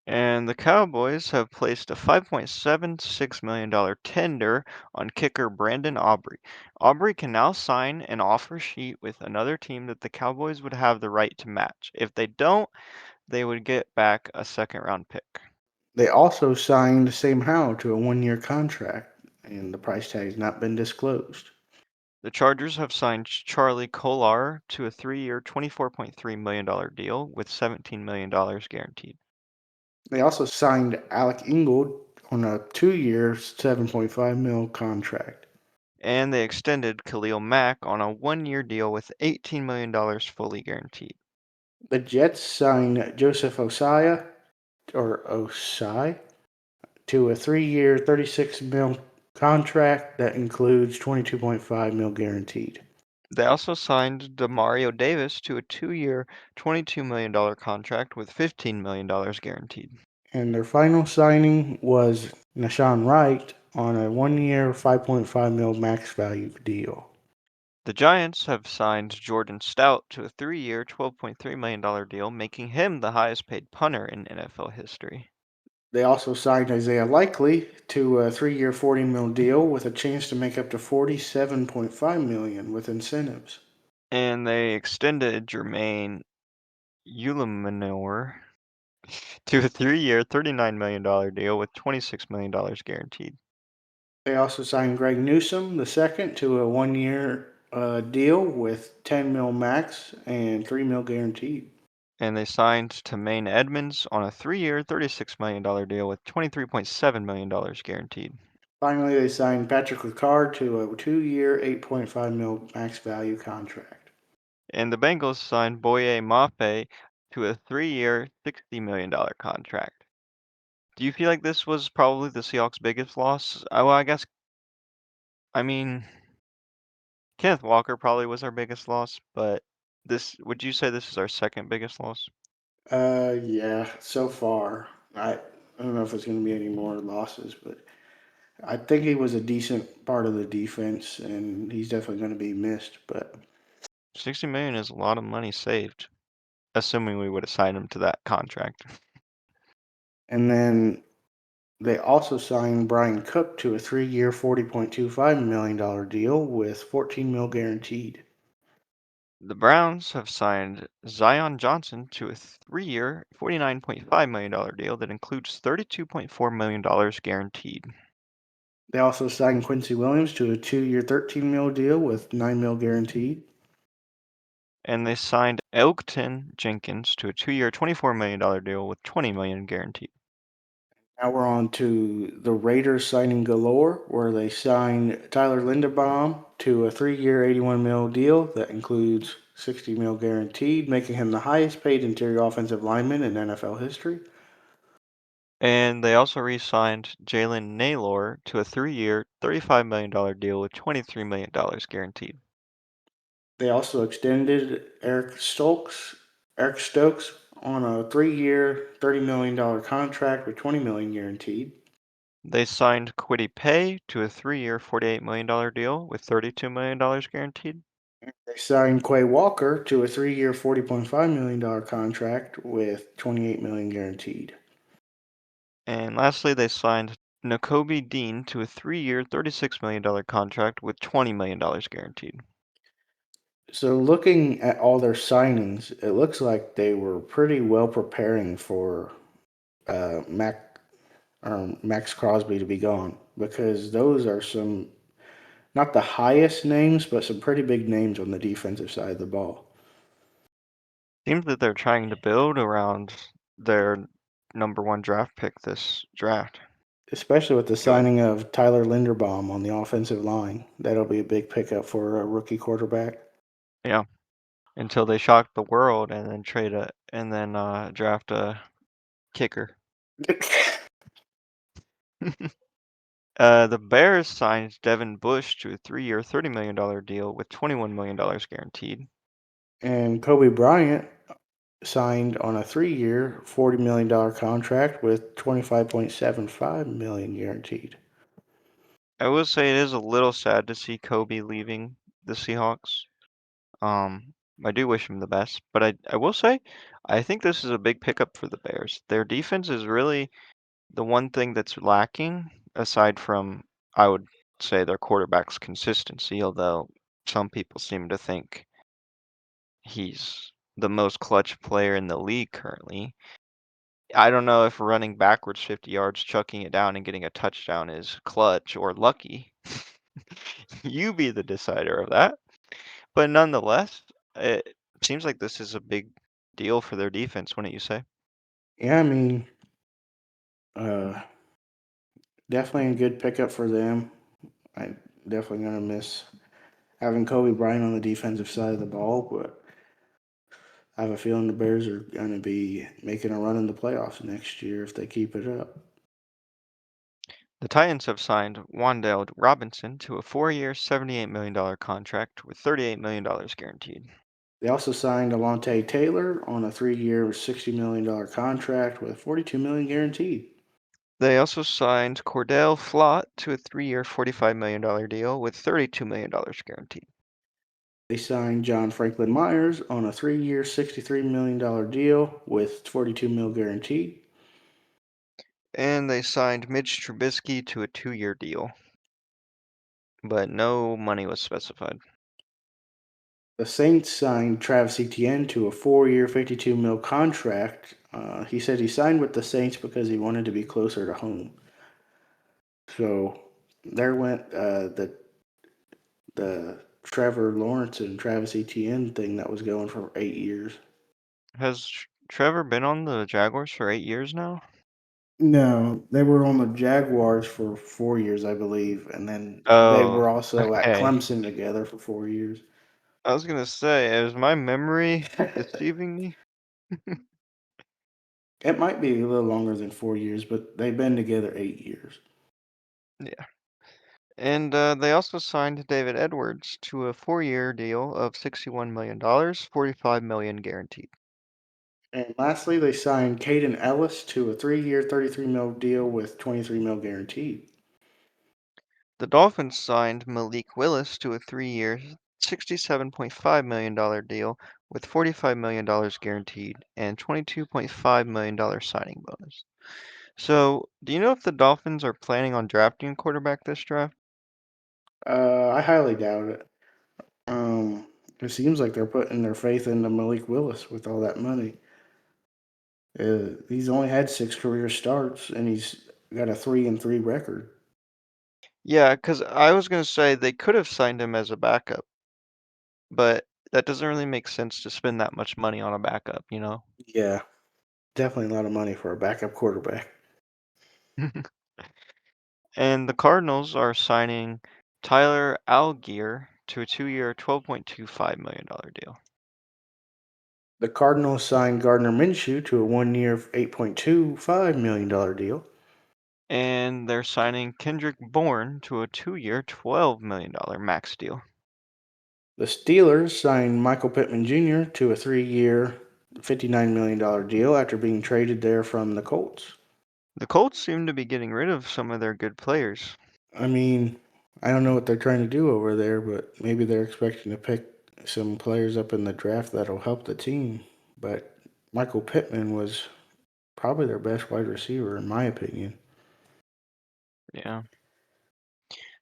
And the Cowboys have placed a $5.76 million tender on kicker Brandon Aubrey. Aubrey can now sign an offer sheet with another team that the Cowboys would have the right to match. If they don't, they would get back a second round pick. They also signed Sam Howell to a 1-year contract, and the price tag has not been disclosed. The Chargers have signed Charlie Kolar to a 3-year, $24.3 million deal with $17 million guaranteed. They also signed Alec Ingold on a 2-year, 7.5 mil contract. And they extended Khalil Mack on a 1-year deal with $18 million fully guaranteed. The Jets signed Joseph Osai to a 3-year, 36 mil contract that includes 22.5 mil guaranteed. They also signed Demario Davis to a 2-year, $22 million contract with $15 million guaranteed. And their final signing was Nashawn Wright on a 1-year, 5.5 mil max value deal. The Giants have signed Jordan Stout to a 3-year, $12.3 million deal, making him the highest paid punter in NFL history. They also signed Isaiah Likely to a 3-year, 40 mil deal with a chance to make up to 47.5 million with incentives. And they extended Jermaine Ulemanor to a 3-year, $39 million deal with $26 million guaranteed. They also signed Greg Newsom the second to a 1-year deal with 10 mil max and 3 mil guaranteed. And they signed Tamaine Edmonds on a 3-year, $36 million deal with $23.7 million guaranteed. Finally, they signed Patrick Ricard to a 2-year, 8.5 mil max value contract. And the Bengals signed Boye Mafe to a 3-year, $60 million contract. Do you feel like this was probably the Seahawks' biggest loss? Well, I guess, I mean, Kenneth Walker probably was our biggest loss, but would you say this is our second biggest loss? Yeah, so far. I don't know if it's going to be any more losses, but I think he was a decent part of the defense, and he's definitely going to be missed. But 60 million is a lot of money saved, assuming we would have signed him to that contract. and then they also signed Brian Cook to a 3-year, $40.25 million deal with 14 mil guaranteed. The Browns have signed Zion Johnson to a 3-year, $49.5 million deal that includes $32.4 million guaranteed. They also signed Quincy Williams to a 2-year, 13 mil deal with 9 mil guaranteed. And they signed Elgton Jenkins to a 2-year, $24 million deal with $20 million guaranteed. Now we're on to the Raiders signing galore, where they signed Tyler Linderbaum to a 3-year, 81 mil deal that includes 60 mil guaranteed, making him the highest paid interior offensive lineman in NFL history. And they also re-signed Jalen Naylor to a 3-year, $35 million deal with $23 million guaranteed. They also extended Eric Stokes on a 3-year, $30 million contract with 20 million guaranteed. They signed Kwity Paye to a 3-year, $48 million deal with $32 million guaranteed. They signed Quay Walker to a 3-year, $40.5 million contract with 28 million guaranteed. And lastly, they signed Nakobe Dean to a 3-year, $36 million contract with $20 million guaranteed. So looking at all their signings, it looks like they were pretty well preparing for Max Crosby to be gone, because those are some, not the highest names, but some pretty big names on the defensive side of the ball. Seems that they're trying to build around their number one draft pick this draft. Especially with the Go. signing of Tyler Linderbaum on the offensive line. That'll be a big pickup for a rookie quarterback. Yeah. Until they shock the world and then draft a kicker. The Bears signed Devin Bush to a 3-year, $30 million deal with $21 million guaranteed. And Kobe Bryant signed on a 3-year, $40 million contract with 25.75 million guaranteed. I will say it is a little sad to see Kobe leaving the Seahawks. I do wish him the best, but I will say I think this is a big pickup for the Bears. Their defense is really the one thing that's lacking, aside from, I would say, their quarterback's consistency, although some people seem to think he's the most clutch player in the league currently. I don't know if running backwards 50 yards, chucking it down, and getting a touchdown is clutch or lucky. You be the decider of that. But nonetheless, it seems like this is a big deal for their defense, wouldn't you say? Yeah, I mean, uh, definitely a good pickup for them. I definitely gonna miss having Kobe Bryant on the defensive side of the ball, but I have a feeling the Bears are gonna be making a run in the playoffs next year if they keep it up. The Titans have signed Wan'Dale Robinson to a 4-year, $78 million contract with $38 million guaranteed. They also signed Alontae Taylor on a 3-year, $60 million contract with 42 million guaranteed. They also signed Cordell Flott to a 3-year, $45 million deal with $32 million guaranteed. They signed John Franklin Myers on a 3-year, $63 million deal with 42 mil guaranteed. And they signed Mitch Trubisky to a 2-year deal, but no money was specified. The Saints signed Travis Etienne to a 4-year, 52 mil contract. He said he signed with the Saints because he wanted to be closer to home. So there went the Trevor Lawrence and Travis Etienne thing that was going for 8 years. Has Trevor been on the Jaguars for 8 years now? No, they were on the Jaguars for 4 years, I believe, and then they Oh, were also at okay. Clemson together for 4 years. I was gonna say, is my memory deceiving me? It might be a little longer than 4 years, but they've been together 8 years. Yeah. And they also signed David Edwards to a 4-year deal of $61 million, 45 million guaranteed. And lastly, they signed Caden Ellis to a 3-year, 33 mil deal with 23 mil guaranteed. The Dolphins signed Malik Willis to a 3-year, $67.5 million deal with $45 million guaranteed and $22.5 million signing bonus. So, do you know if the Dolphins are planning on drafting a quarterback this draft? I highly doubt it. It seems like they're putting their faith into Malik Willis with all that money. He's only had 6 career starts, and he's got a 3-3 record. Yeah, because I was going to say they could have signed him as a backup, but that doesn't really make sense to spend that much money on a backup, you know? Yeah, definitely a lot of money for a backup quarterback. And the Cardinals are signing Tyler Algier to a 2-year, $12.25 million deal. The Cardinals signed Gardner Minshew to a 1-year, $8.25 million deal. And they're signing Kendrick Bourne to a 2-year, $12 million max deal. The Steelers signed Michael Pittman Jr. to a 3-year, $59 million deal after being traded there from the Colts. The Colts seem to be getting rid of some of their good players. I mean, I don't know what they're trying to do over there, but maybe they're expecting to pick some players up in the draft that'll help the team. But Michael Pittman was probably their best wide receiver, in my opinion. Yeah.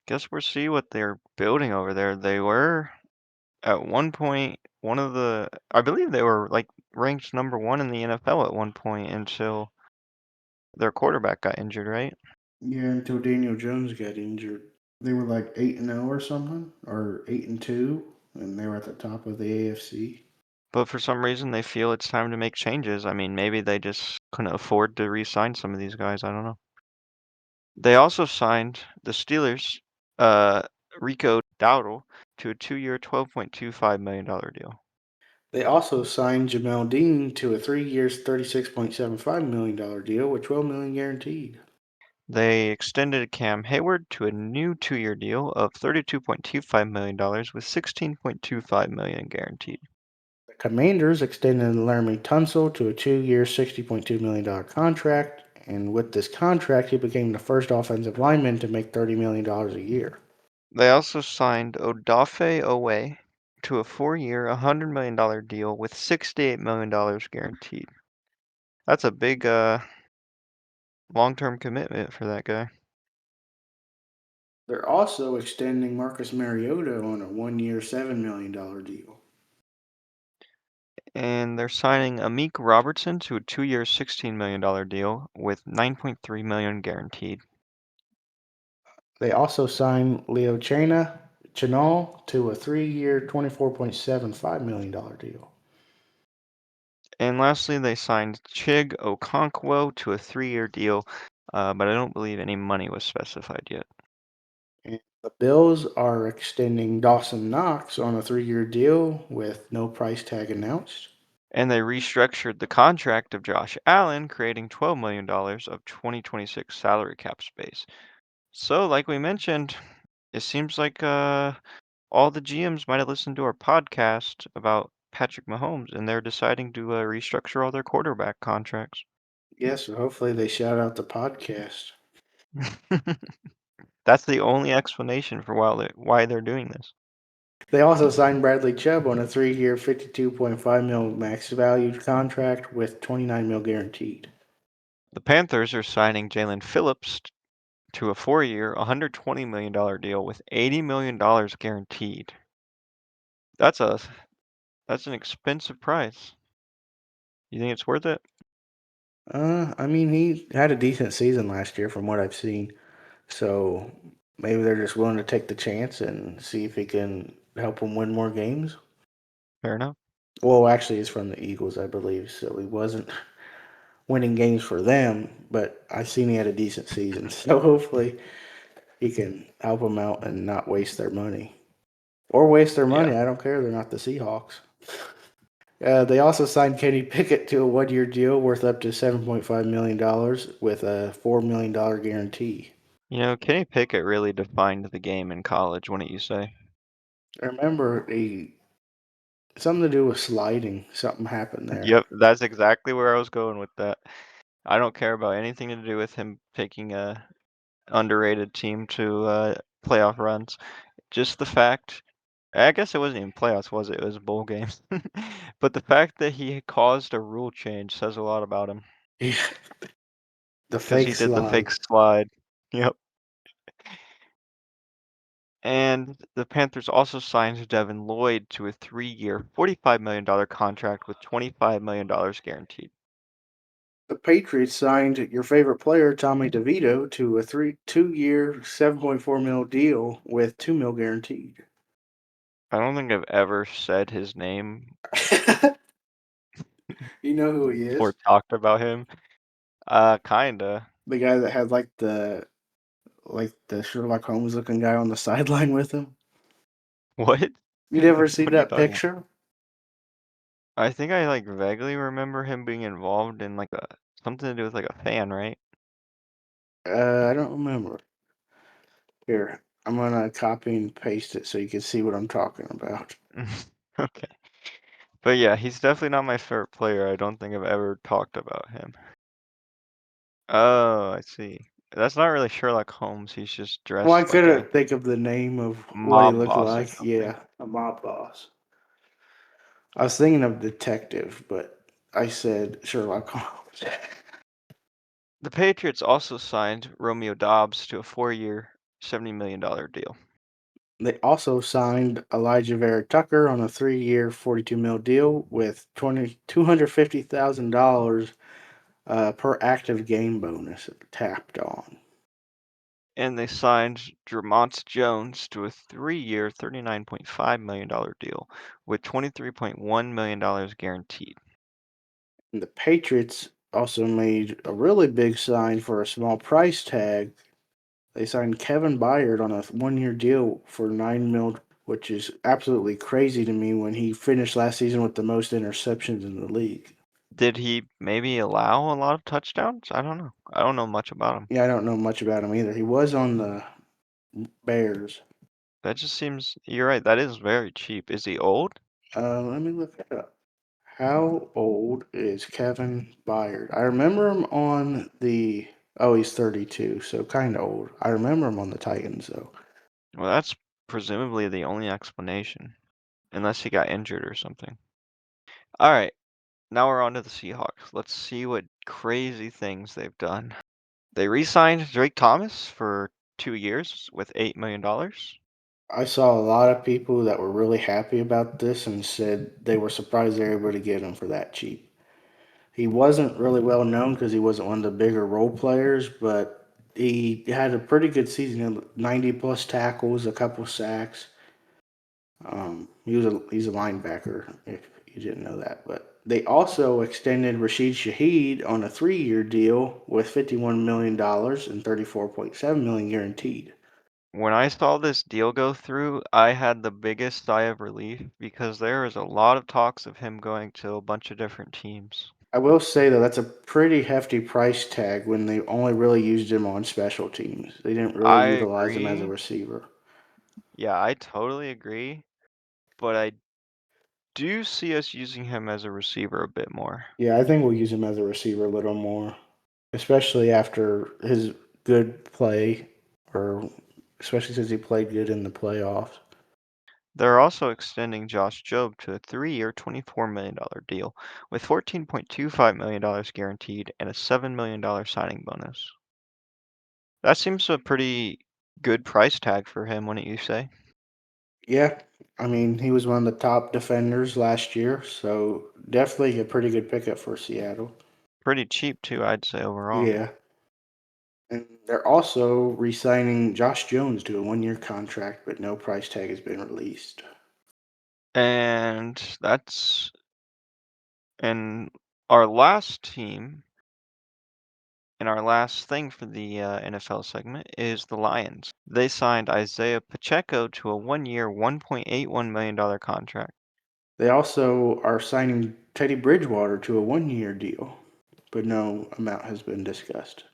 Guess we'll see what they're building over there. They were at one point I believe they were like ranked number one in the NFL at one point until their quarterback got injured, right? Yeah, until Daniel Jones got injured. They were like 8-0 or something, or 8-2, and they were at the top of the AFC. But for some reason they feel it's time to make changes. I mean, maybe they just couldn't afford to re-sign some of these guys. I don't know. They also signed the Steelers, uh, Rico Dowdle to a 2-year, $12.25 million deal. They also signed Jamel Dean to a 3 year, $36.75 million deal with 12 million guaranteed. They extended Cam Hayward to a new 2-year deal of $32.25 million with $16.25 million guaranteed. The Commanders extended Laramie Tunsil to a 2 year, $60.2 million contract, and with this contract, he became the first offensive lineman to make $30 million a year. They also signed Odafe Owe to a 4-year, $100 million deal with $68 million guaranteed. That's a big long-term commitment for that guy. They're also extending Marcus Mariota on a 1 year, $7 million deal. And they're signing Amik Robertson to a 2-year, $16 million deal with $9.3 million guaranteed. They also signed Leo Chenal to a 3 year, $24.75 million deal. And lastly, they signed Chig Okonkwo to a 3-year deal, but I don't believe any money was specified yet. And the Bills are extending Dawson Knox on a 3 year deal with no price tag announced. And they restructured the contract of Josh Allen, creating $12 million of 2026 salary cap space. So, like we mentioned, it seems like all the GMs might have listened to our podcast about Patrick Mahomes, and they're deciding to restructure all their quarterback contracts. Yes, so hopefully they shout out the podcast. That's the only explanation for why they're doing this. They also signed Bradley Chubb on a 3 year, $52.5 million max value contract with $29 million guaranteed. The Panthers are signing Jalen Phillips to a 4-year, $120 million deal with $80 million guaranteed. That's a that's an expensive price. You think it's worth it? I mean, he had a decent season last year from what I've seen. So maybe they're just willing to take the chance and see if he can help them win more games. Fair enough. Well, actually, he's from the Eagles, I believe, so he wasn't winning games for them, but I seen he had a decent season. So hopefully he can help them out and not waste their money. Or waste their money. Yeah. I don't care. They're not the Seahawks. They also signed Kenny Pickett to a 1 year deal worth up to $7.5 million with a $4 million guarantee. You know, Kenny Pickett really defined the game in college, wouldn't you say? I remember something to do with sliding. Something happened there. Yep, that's exactly where I was going with that. I don't care about anything to do with him picking a underrated team to playoff runs. Just the fact, I guess it wasn't even playoffs, was it? It was bowl games. But the fact that he caused a rule change says a lot about him Yeah, the because he fake did the slide. fake slide. Yep. And the Panthers also signed Devin Lloyd to a 3-year, $45 million contract with $25 million guaranteed. The Patriots signed your favorite player, Tommy DeVito, to a 2 year, 7.4 mil deal with 2 mil guaranteed. I don't think I've ever said his name You know who he or is? talked about him. Kinda. The guy that had like the Sherlock Holmes looking guy on the sideline with him. What? You never see What are you that talking about? picture? I think I like vaguely remember him being involved in like a something to do with like a fan, right? I don't remember. Here, I'm gonna copy and paste it so you can see what I'm talking about. Okay. But yeah, he's definitely not my favorite player. I don't think I've ever talked about him. Oh, I see. That's not really Sherlock Holmes. He's just Well, I dressed like a couldn't think of the name of what he mob looked boss or like. something. Yeah, a mob boss. I was thinking of detective, but I said Sherlock Holmes. The Patriots also signed Romeo Dobbs to a 4-year, $70 million deal. They also signed Elijah Vera Tucker on a 3 year, 42 mil deal with $250,000 per active game bonus tapped on. And they signed Dramont Jones to a 3-year, $39.5 million deal with $23.1 million guaranteed. And the Patriots also made a really big sign for a small price tag. They signed Kevin Byard on a 1 year deal for 9 mil, which is absolutely crazy to me when he finished last season with the most interceptions in the league. Did he maybe allow a lot of touchdowns? I don't know. I don't know much about him. Yeah, I don't know much about him either. He was on the Bears. That just seems, you're right, that is very cheap. Is he old? Let me look it up. How old is Kevin Byard? I remember him on the. Oh, he's 32, so kind of old. I remember him on the Titans, though. Well, that's presumably the only explanation, unless he got injured or something. All right, now we're on to the Seahawks. Let's see what crazy things they've done. They re-signed Drake Thomas for 2 years with $8 million. I saw a lot of people that were really happy about this and said they were surprised they were able to get him for that cheap. He wasn't really well known because he wasn't one of the bigger role players, but he had a pretty good season. He had 90 plus tackles, a couple sacks. He's a linebacker if you didn't know that. But they also extended Rashid Shaheed on a 3 year deal with $51 million and 34.7 million guaranteed. When I saw this deal go through, I had the biggest sigh of relief because there is a lot of talks of him going to a bunch of different teams. I will say though that's a pretty hefty price tag when they only really used him on special teams. They didn't really I utilize him as a agree. receiver. Yeah, I totally agree, but I do see us using him as a receiver a bit more. Yeah, I think we'll use him as a receiver a little more, especially after his good play, or especially since he played good in the playoffs. They're also extending Josh Jobe to a 3-year, $24 million deal with $14.25 million guaranteed and a $7 million signing bonus. That seems a pretty good price tag for him, wouldn't you say? Yeah, I mean he was one of the top defenders last year, so definitely a pretty good pickup for Seattle. Pretty cheap too, I'd say overall. Yeah, and they're also re-signing Josh Jones to a 1 year contract, but no price tag has been released. And that's and our last team and our last thing for the NFL segment is the Lions. They signed Isaiah Pacheco to a 1-year, $1.81 million contract. They also are signing Teddy Bridgewater to a 1 year deal, but no amount has been discussed.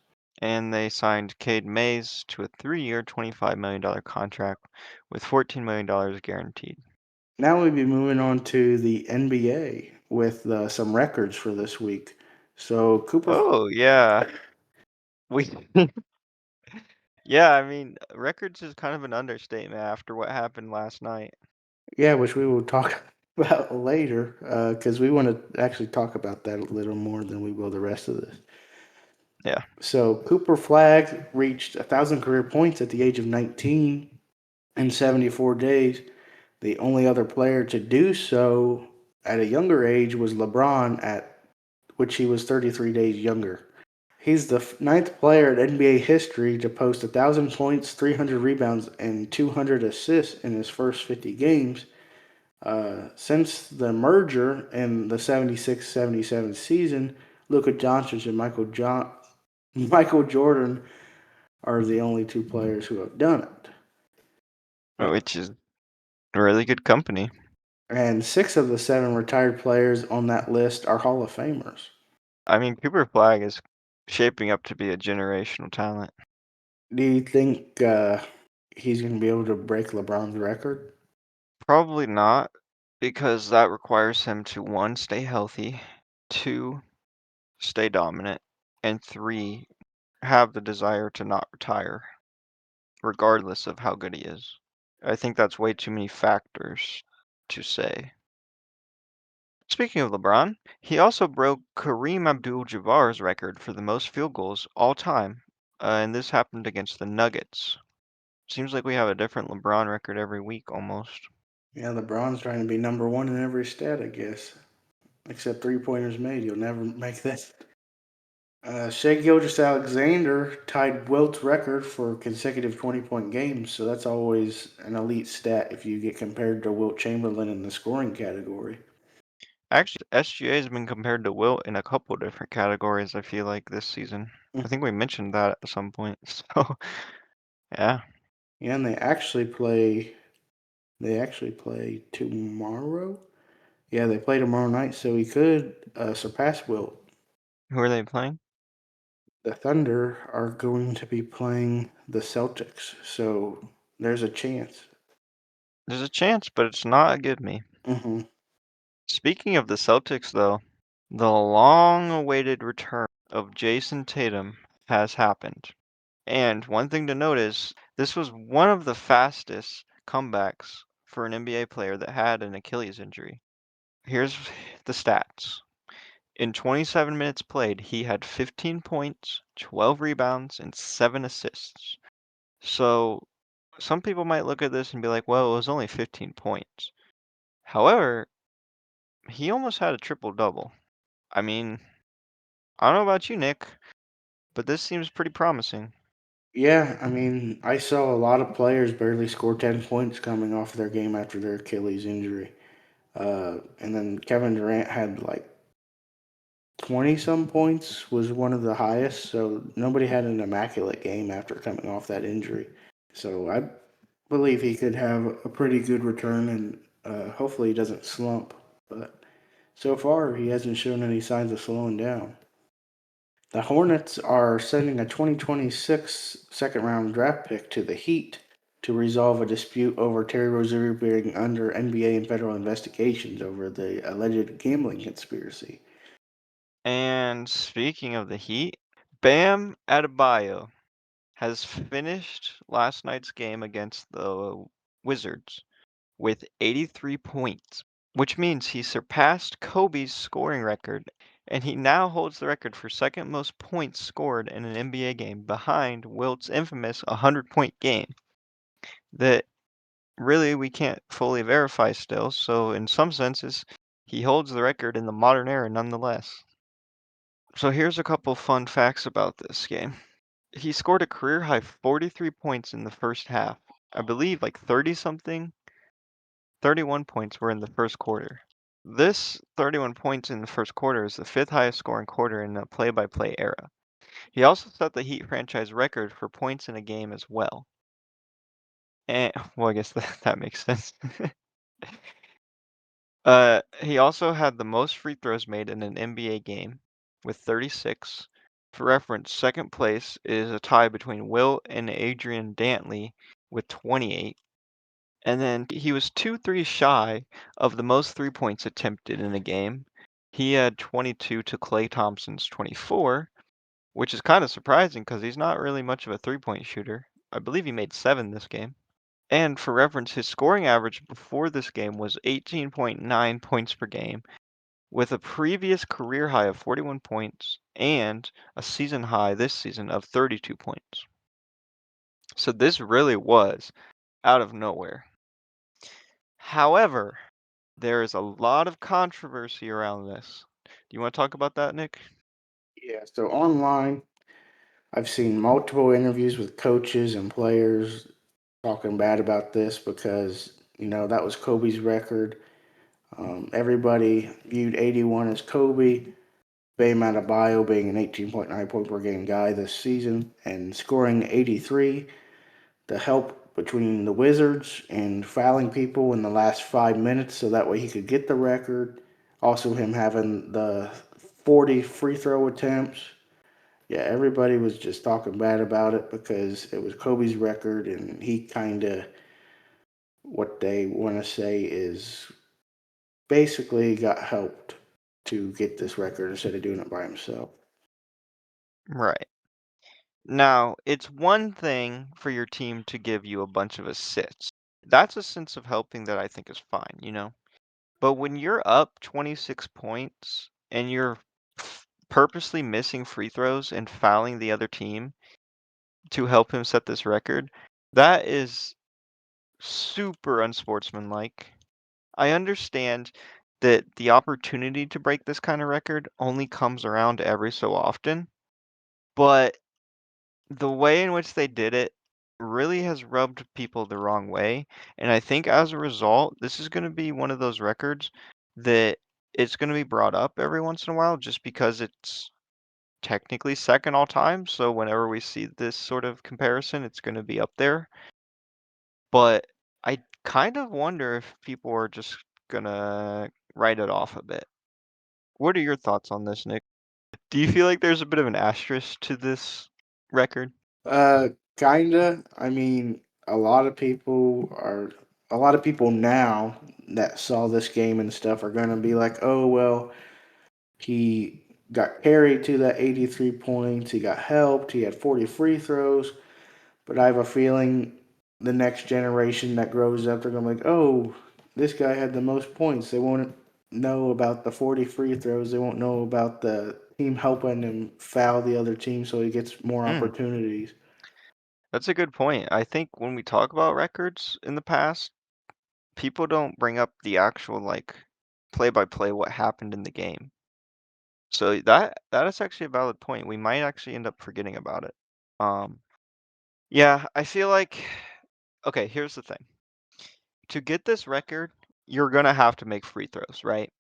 And they signed Cade Mays to a 3-year, $25 million contract with $14 million guaranteed. Now we'll be moving on to the NBA with some records for this week. So Cooper, Oh, yeah. We Yeah, I mean, records is kind of an understatement after what happened last night. yeah, which we will talk about later, because we want to actually talk about that a little more than we will the rest of this. Yeah. So Cooper Flag reached 1,000 career points at the age of 19 in 74 days. The only other player to do so at a younger age was LeBron, at which he was 33 days younger. He's the ninth player in NBA history to post 1,000 points, 300 rebounds, and 200 assists in his first 50 games. Since the merger in the 76-77 season, Luka Doncic and Michael Jordan are the only two players who have done it. Which is really good company. And six of the seven retired players on that list are Hall of Famers. I mean, Cooper Flag is shaping up to be a generational talent. Do you think he's going to be able to break LeBron's record? Probably not, because that requires him to one, stay healthy, two, stay dominant, and three, have the desire to not retire, regardless of how good he is. I think that's way too many factors to say. Speaking of LeBron, he also broke Kareem Abdul-Jabbar's record for the most field goals all time, and this happened against the Nuggets. Seems like we have a different LeBron record every week almost. Yeah, LeBron's trying to be number one in every stat, I guess. Except 3 pointers made. You'll never make that. Shea Gilgeous-Alexander tied Wilt's record for consecutive 20-point games, so that's always an elite stat if you get compared to Wilt Chamberlain in the scoring category. Actually, SGA has been compared to Wilt in a couple different categories, I feel like, this season. I think we mentioned that at some point. So, yeah. Yeah, and they actually play tomorrow. Yeah, they play tomorrow night, so he could surpass Wilt. Who are they playing? The Thunder are going to be playing the Celtics, so there's a chance. There's a chance, but it's not a give me. Hmm. Speaking of the Celtics, though, the long-awaited return of Jason Tatum has happened. And one thing to note is this was one of the fastest comebacks for an NBA player that had an Achilles injury. Here's the stats. In 27 minutes played, he had 15 points, 12 rebounds, and 7 assists. So some people might look at this and be like, well, it was only 15 points. However, he almost had a triple-double. I mean, I don't know about you, Nick, but this seems pretty promising. Yeah, I mean, I saw a lot of players barely score 10 points coming off their game after their Achilles injury. And then Kevin Durant had like 20 some points, was one of the highest. So nobody had an immaculate game after coming off that injury. So I believe he could have a pretty good return, and hopefully he doesn't slump. But so far, he hasn't shown any signs of slowing down. The Hornets are sending a 2026 second round draft pick to the Heat to resolve a dispute over Terry Rozier being under NBA and federal investigations over the alleged gambling conspiracy. And speaking of the Heat, Bam Adebayo has finished last night's game against the Wizards with 83 points, which means he surpassed Kobe's scoring record, and he now holds the record for second most points scored in an NBA game behind Wilt's infamous 100-point game that really we can't fully verify still, so in some senses, he holds the record in the modern era nonetheless. So here's a couple fun facts about this game. He scored a career high 43 points in the first half. I believe like 30 something, 31 points were in the first quarter. This 31 points in the first quarter is the fifth highest scoring quarter in the play-by-play era. He also set the Heat franchise record for points in a game as well. And well, I guess that makes sense. He also had the most free throws made in an NBA game with 36. For reference, second place is a tie between Will and Adrian Dantley with 28. And then he was 2 threes shy of the most 3 points attempted in a game. He had 22 to Klay Thompson's 24, which is kind of surprising because he's not really much of a 3-point shooter. I believe he made 7 this game. And for reference, his scoring average before this game was 18.9 points per game, with a previous career high of 41 points and a season high this season of 32 points. So this really was out of nowhere. However, there is a lot of controversy around this. Do you want to talk about that, Nick? Yeah, so online, I've seen multiple interviews with coaches and players talking bad about this because, that was Kobe's record. Everybody viewed 81 as Kobe. Bam Adebayo being an 18.9 point per game guy this season and scoring 83. The help between the Wizards and fouling people in the last 5 minutes so that way he could get the record. Also, him having the 40 free throw attempts. Yeah, everybody was just talking bad about it because it was Kobe's record, and he kind of, what they want to say is basically got helped to get this record instead of doing it by himself. Right. Now, it's one thing for your team to give you a bunch of assists. That's a sense of helping that I think is fine, you know? But when you're up 26 points and you're purposely missing free throws and fouling the other team to help him set this record, that is super unsportsmanlike. I understand that the opportunity to break this kind of record only comes around every so often, but the way in which they did it really has rubbed people the wrong way. And I think as a result, this is going to be one of those records that it's going to be brought up every once in a while just because it's technically second all time. So whenever we see this sort of comparison, it's going to be up there. But I kind of wonder if people are just going to write it off a bit. What are your thoughts on this, Nick? Do you feel like there's a bit of an asterisk to this record? Uh, Kinda. I mean, a lot of people are, a lot of people now that saw this game and stuff are gonna be like, oh well, he got carried to that 83 points. He got helped. He had 40 free throws. But I have a feeling the next generation that grows up, they're gonna be like, oh, this guy had the most points. They won't know about the 40 free throws. They won't know about the team helping him foul the other team so he gets more Mm. opportunities. That's a good point. I think when we talk about records in the past, people don't bring up the actual like play by play what happened in the game. So that is actually a valid point. We might actually end up forgetting about it. Um, yeah, I feel like okay, here's the thing. To get this record, you're gonna have to make free throws, right?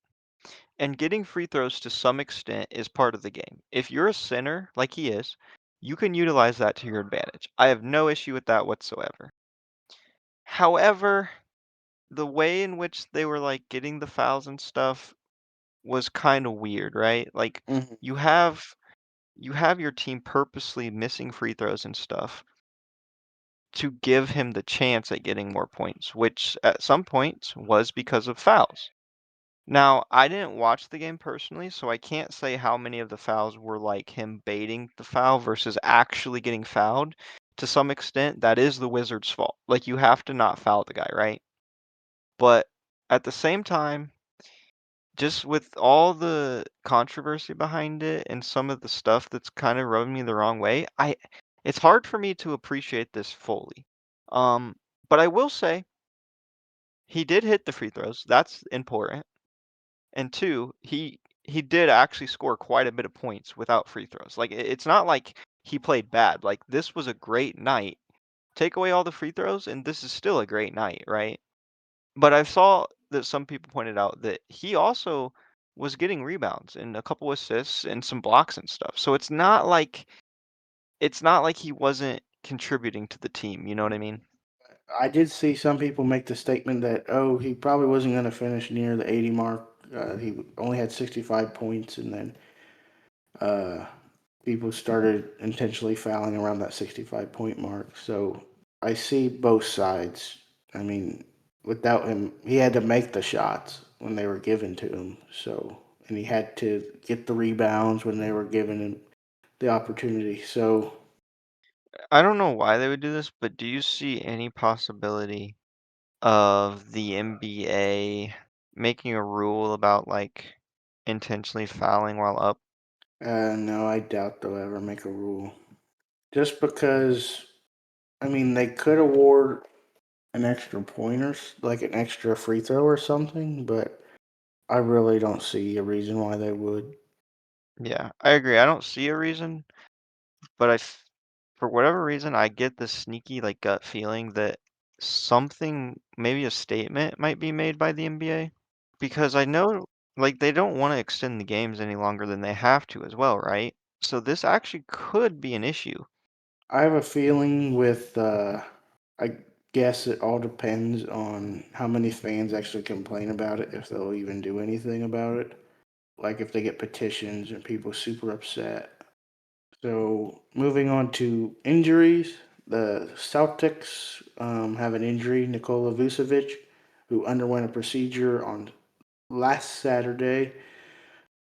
And getting free throws to some extent is part of the game. If you're a center, like he is, you can utilize that to your advantage. I have no issue with that whatsoever. However, the way in which they were like getting the fouls and stuff was kind of weird, right? Like Mhm. you have you have your team purposely missing free throws and stuff to give him the chance at getting more points, which at some points was because of fouls. Now, I didn't watch the game personally, so I can't say how many of the fouls were like him baiting the foul versus actually getting fouled. To some extent, that is the Wizards' fault. Like you have to not foul the guy, right? But at the same time, just with all the controversy behind it and some of the stuff that's kind of rubbing me the wrong way, it's hard for me to appreciate this fully. Um, but I will say he did hit the free throws. That's important. And two, he did actually score quite a bit of points without free throws. Like it's not like he played bad. Like this was a great night. Take away all the free throws and this is still a great night, right? But I saw that some people pointed out that he also was getting rebounds and a couple assists and some blocks and stuff. So it's not like he wasn't contributing to the team, you know what I mean? I did see some people make the statement that, oh, he probably wasn't going to finish near the 80 mark. He only had 65 points, and then uh, people started intentionally fouling around that 65 point mark. So I see both sides. I mean, without him, he had to make the shots when they were given to him. So, and he had to get the rebounds when they were given him the opportunity. So I don't know why they would do this, but do you see any possibility of the NBA making a rule about like intentionally fouling while up? no, I doubt they'll ever make a rule. Just because, I mean, they could award an extra pointer, like an extra free throw or something, but I really don't see a reason why they would. Yeah, I agree. I don't see a reason, but for whatever reason, I get this sneaky like gut feeling that something, maybe a statement might be made by the NBA because I know like they don't want to extend the games any longer than they have to as well, right? So this actually could be an issue. I have a feeling with, I guess it all depends on how many fans actually complain about it, if they'll even do anything about it. Like if they get petitions and people super upset. So moving on to injuries, the Celtics have an injury, Nikola Vucevic, who underwent a procedure on last Saturday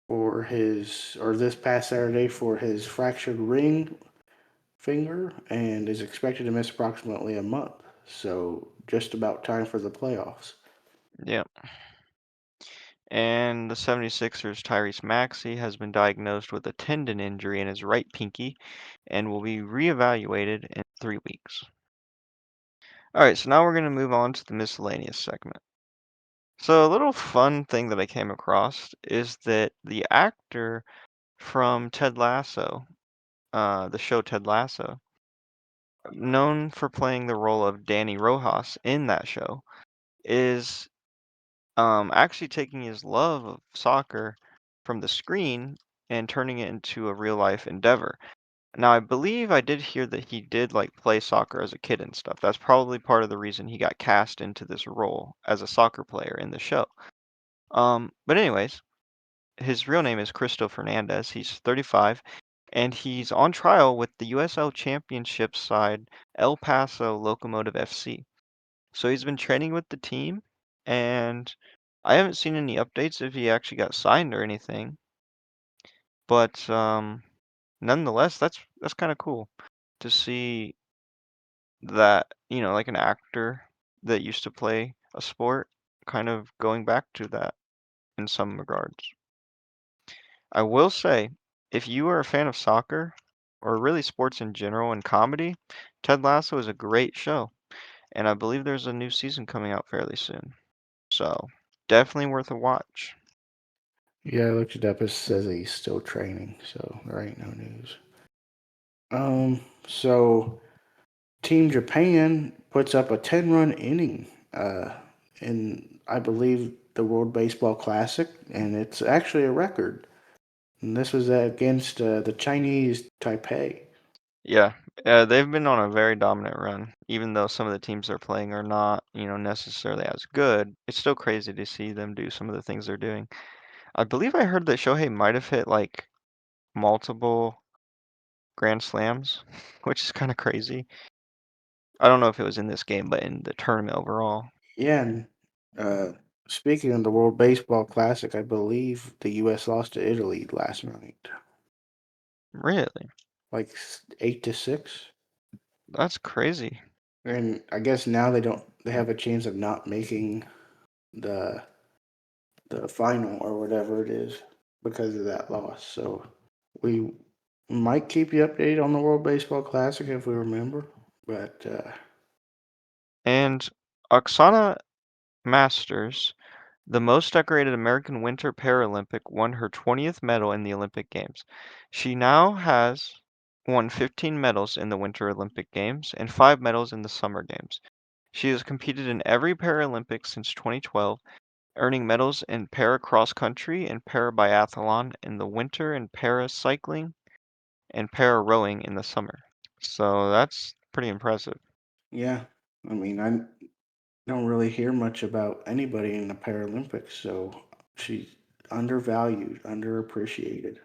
for his, or this past Saturday for his fractured ring finger, and is expected to miss approximately a month. So just about time for the playoffs. Yeah. And the 76ers' Tyrese Maxey has been diagnosed with a tendon injury in his right pinky and will be reevaluated in 3 weeks. All right, so now we're going to move on to the miscellaneous segment. So, a little fun thing that I came across is that the actor from Ted Lasso, the show Ted Lasso, known for playing the role of Danny Rojas in that show, is actually taking his love of soccer from the screen and turning it into a real life endeavor. Now, I believe I did hear that he did like play soccer as a kid and stuff. That's probably part of the reason he got cast into this role as a soccer player in the show. But anyways, his real name is Cristo Fernandez. He's 35 and he's on trial with the USL Championship side El Paso Locomotive FC. So he's been training with the team and I haven't seen any updates if he actually got signed or anything. But nonetheless, that's kind of cool to see that, like an actor that used to play a sport kind of going back to that in some regards. I will say, if you are a fan of soccer or really sports in general and comedy, Ted Lasso is a great show, and I believe there's a new season coming out fairly soon. So, definitely worth a watch. Yeah, I looked it up. It says he's still training, so there ain't no news. So Team Japan puts up a 10-run inning in, I believe, the World Baseball Classic, and it's actually a record. And this was against the Chinese Taipei. Yeah, they've been on a very dominant run. Even though some of the teams they're playing are not, necessarily as good, it's still crazy to see them do some of the things they're doing. I believe I heard that Shohei might have hit like multiple grand slams, which is kind of crazy. I don't know if it was in this game, but in the tournament overall. Yeah, and uh, speaking of the World Baseball Classic, I believe the U.S. lost to Italy last night, Really? like 8-6. That's crazy. And I guess now they don't. They have a chance of not making the the final or whatever it is because of that loss. So we might keep you updated on the World Baseball Classic if we remember. But And Oksana Masters, the most decorated American Winter Paralympic, won her 20th medal in the Olympic Games. She now has won 15 medals in the Winter Olympic Games and 5 medals in the Summer Games. She has competed in every Paralympics since 2012, earning medals in para cross country and para biathlon in the winter and para cycling and para rowing in the summer. So that's pretty impressive. yeah, I mean, I don't really hear much about anybody in the Paralympics, so she's undervalued, underappreciated.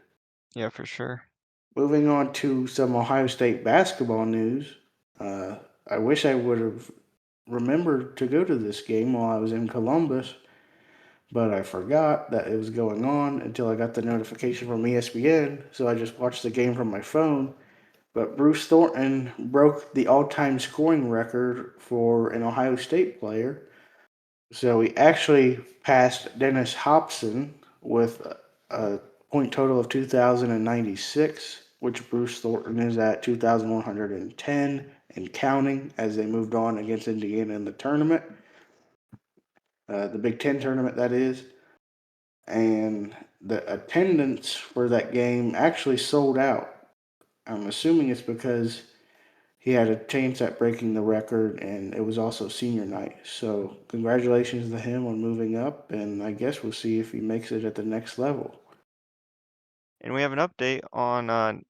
Yeah, for sure. Moving on to some Ohio State basketball news. Uh, I wish I would have remembered to go to this game while I was in Columbus, but I forgot that it was going on until I got the notification from ESPN, so I just watched the game from my phone. But Bruce Thornton broke the all time scoring record for an Ohio State player. So he actually passed Dennis Hobson with a point total of 2,096, which Bruce Thornton is at 2,110 and counting as they moved on against Indiana in the tournament, the Big Ten tournament, that is. And the attendance for that game actually sold out. I'm assuming it's because he had a chance at breaking the record, and it was also senior night. So, congratulations to him on moving up, and I guess we'll see if he makes it at the next level. And we have an update on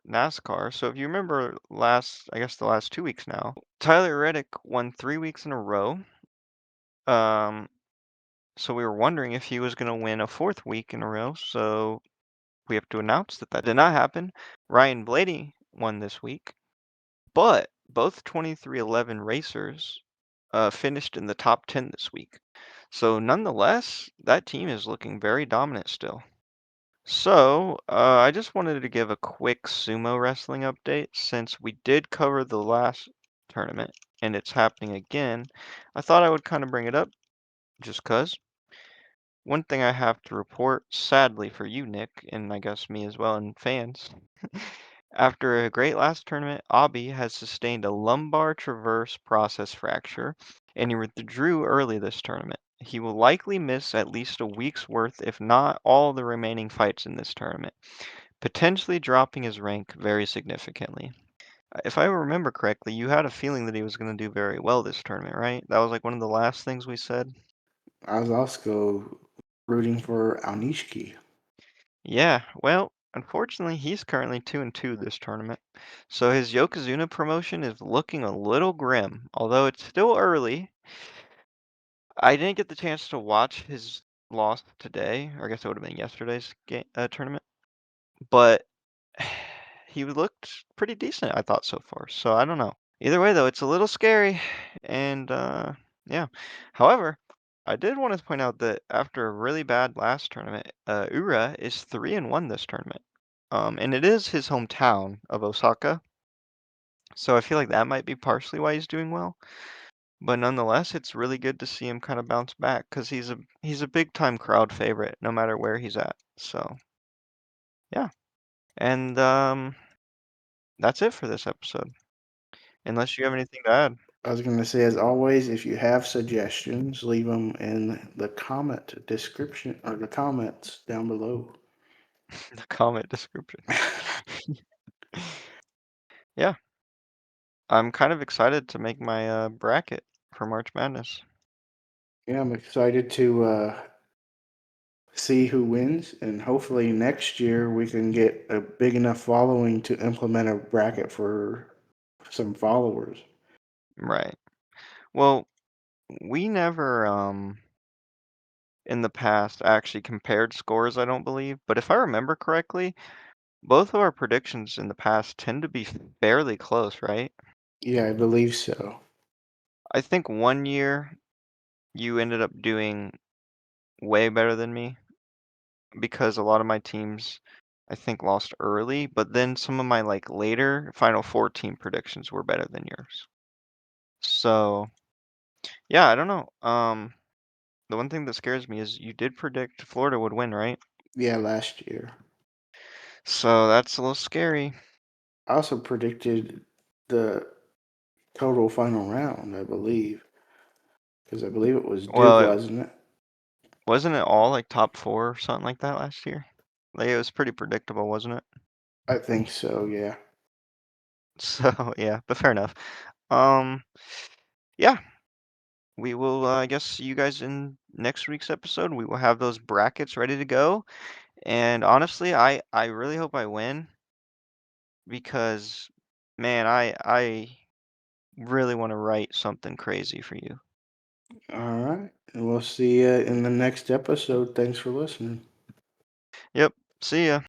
NASCAR. So if you remember I guess the last 2 weeks now, Tyler Reddick won 3 weeks in a row. Um, so we were wondering if he was going to win a fourth week in a row. So we have to announce that that did not happen. Ryan Blaney won this week, but both 2311 racers finished in the top 10 this week. So nonetheless, that team is looking very dominant still. So, I just wanted to give a quick sumo wrestling update since we did cover the last tournament and it's happening again. I thought I would kind of bring it up just 'cause. One thing I have to report, sadly for you, Nick, and I guess me as well, and fans. After a great last tournament, Abi has sustained a lumbar traverse process fracture, and he withdrew early this tournament. He will likely miss at least a week's worth, if not all the remaining fights in this tournament, potentially dropping his rank very significantly. If I remember correctly, you had a feeling that he was going to do very well this tournament, right? That was like one of the last things we said. I was also rooting for Aunishki. Yeah, well, unfortunately, he's currently 2-2 this tournament. So his Yokozuna promotion is looking a little grim, although it's still early. I didn't get the chance to watch his loss today, or I guess it would have been yesterday's tournament, but he looked pretty decent, I thought so far. So I don't know. Either way, though, it's a little scary, and yeah. However, I did want to point out that after a really bad last tournament, Ura is 3-1 this tournament. And it is his hometown of Osaka, so I feel like that might be partially why he's doing well. But nonetheless, it's really good to see him kind of bounce back because he's a big time crowd favorite no matter where he's at. So yeah, and that's it for this episode. Unless you have anything to add, I was going to say, as always, if you have suggestions, leave them in the comment description or the comments down below. the comment description. Yeah, I'm kind of excited to make my bracket for March Madness. Yeah, I'm excited to see who wins, and hopefully next year we can get a big enough following to implement a bracket for some followers. Right. Well, we never in the past actually compared scores, I don't believe, but if I remember correctly, both of our predictions in the past tend to be fairly close, right? Yeah, I believe so. I think one year you ended up doing way better than me because a lot of my teams I think lost early, but then some of my like later Final Four team predictions were better than yours. So, yeah, I don't know. The one thing that scares me is you did predict Florida would win, right? Yeah, last year. So that's a little scary. I also predicted the total final round, I believe, because I believe it was Duke, Well, wasn't it? wasn't it all like top four or something like that last year? Like it was pretty predictable, wasn't it? I think so, yeah. So yeah, but fair enough. Um, yeah, we will. I guess see you guys in next week's episode. We will have those brackets ready to go. And honestly, I really hope I win because, man, I really want to write something crazy for you. All right. And we'll see you in the next episode. Thanks for listening. Yep. See ya.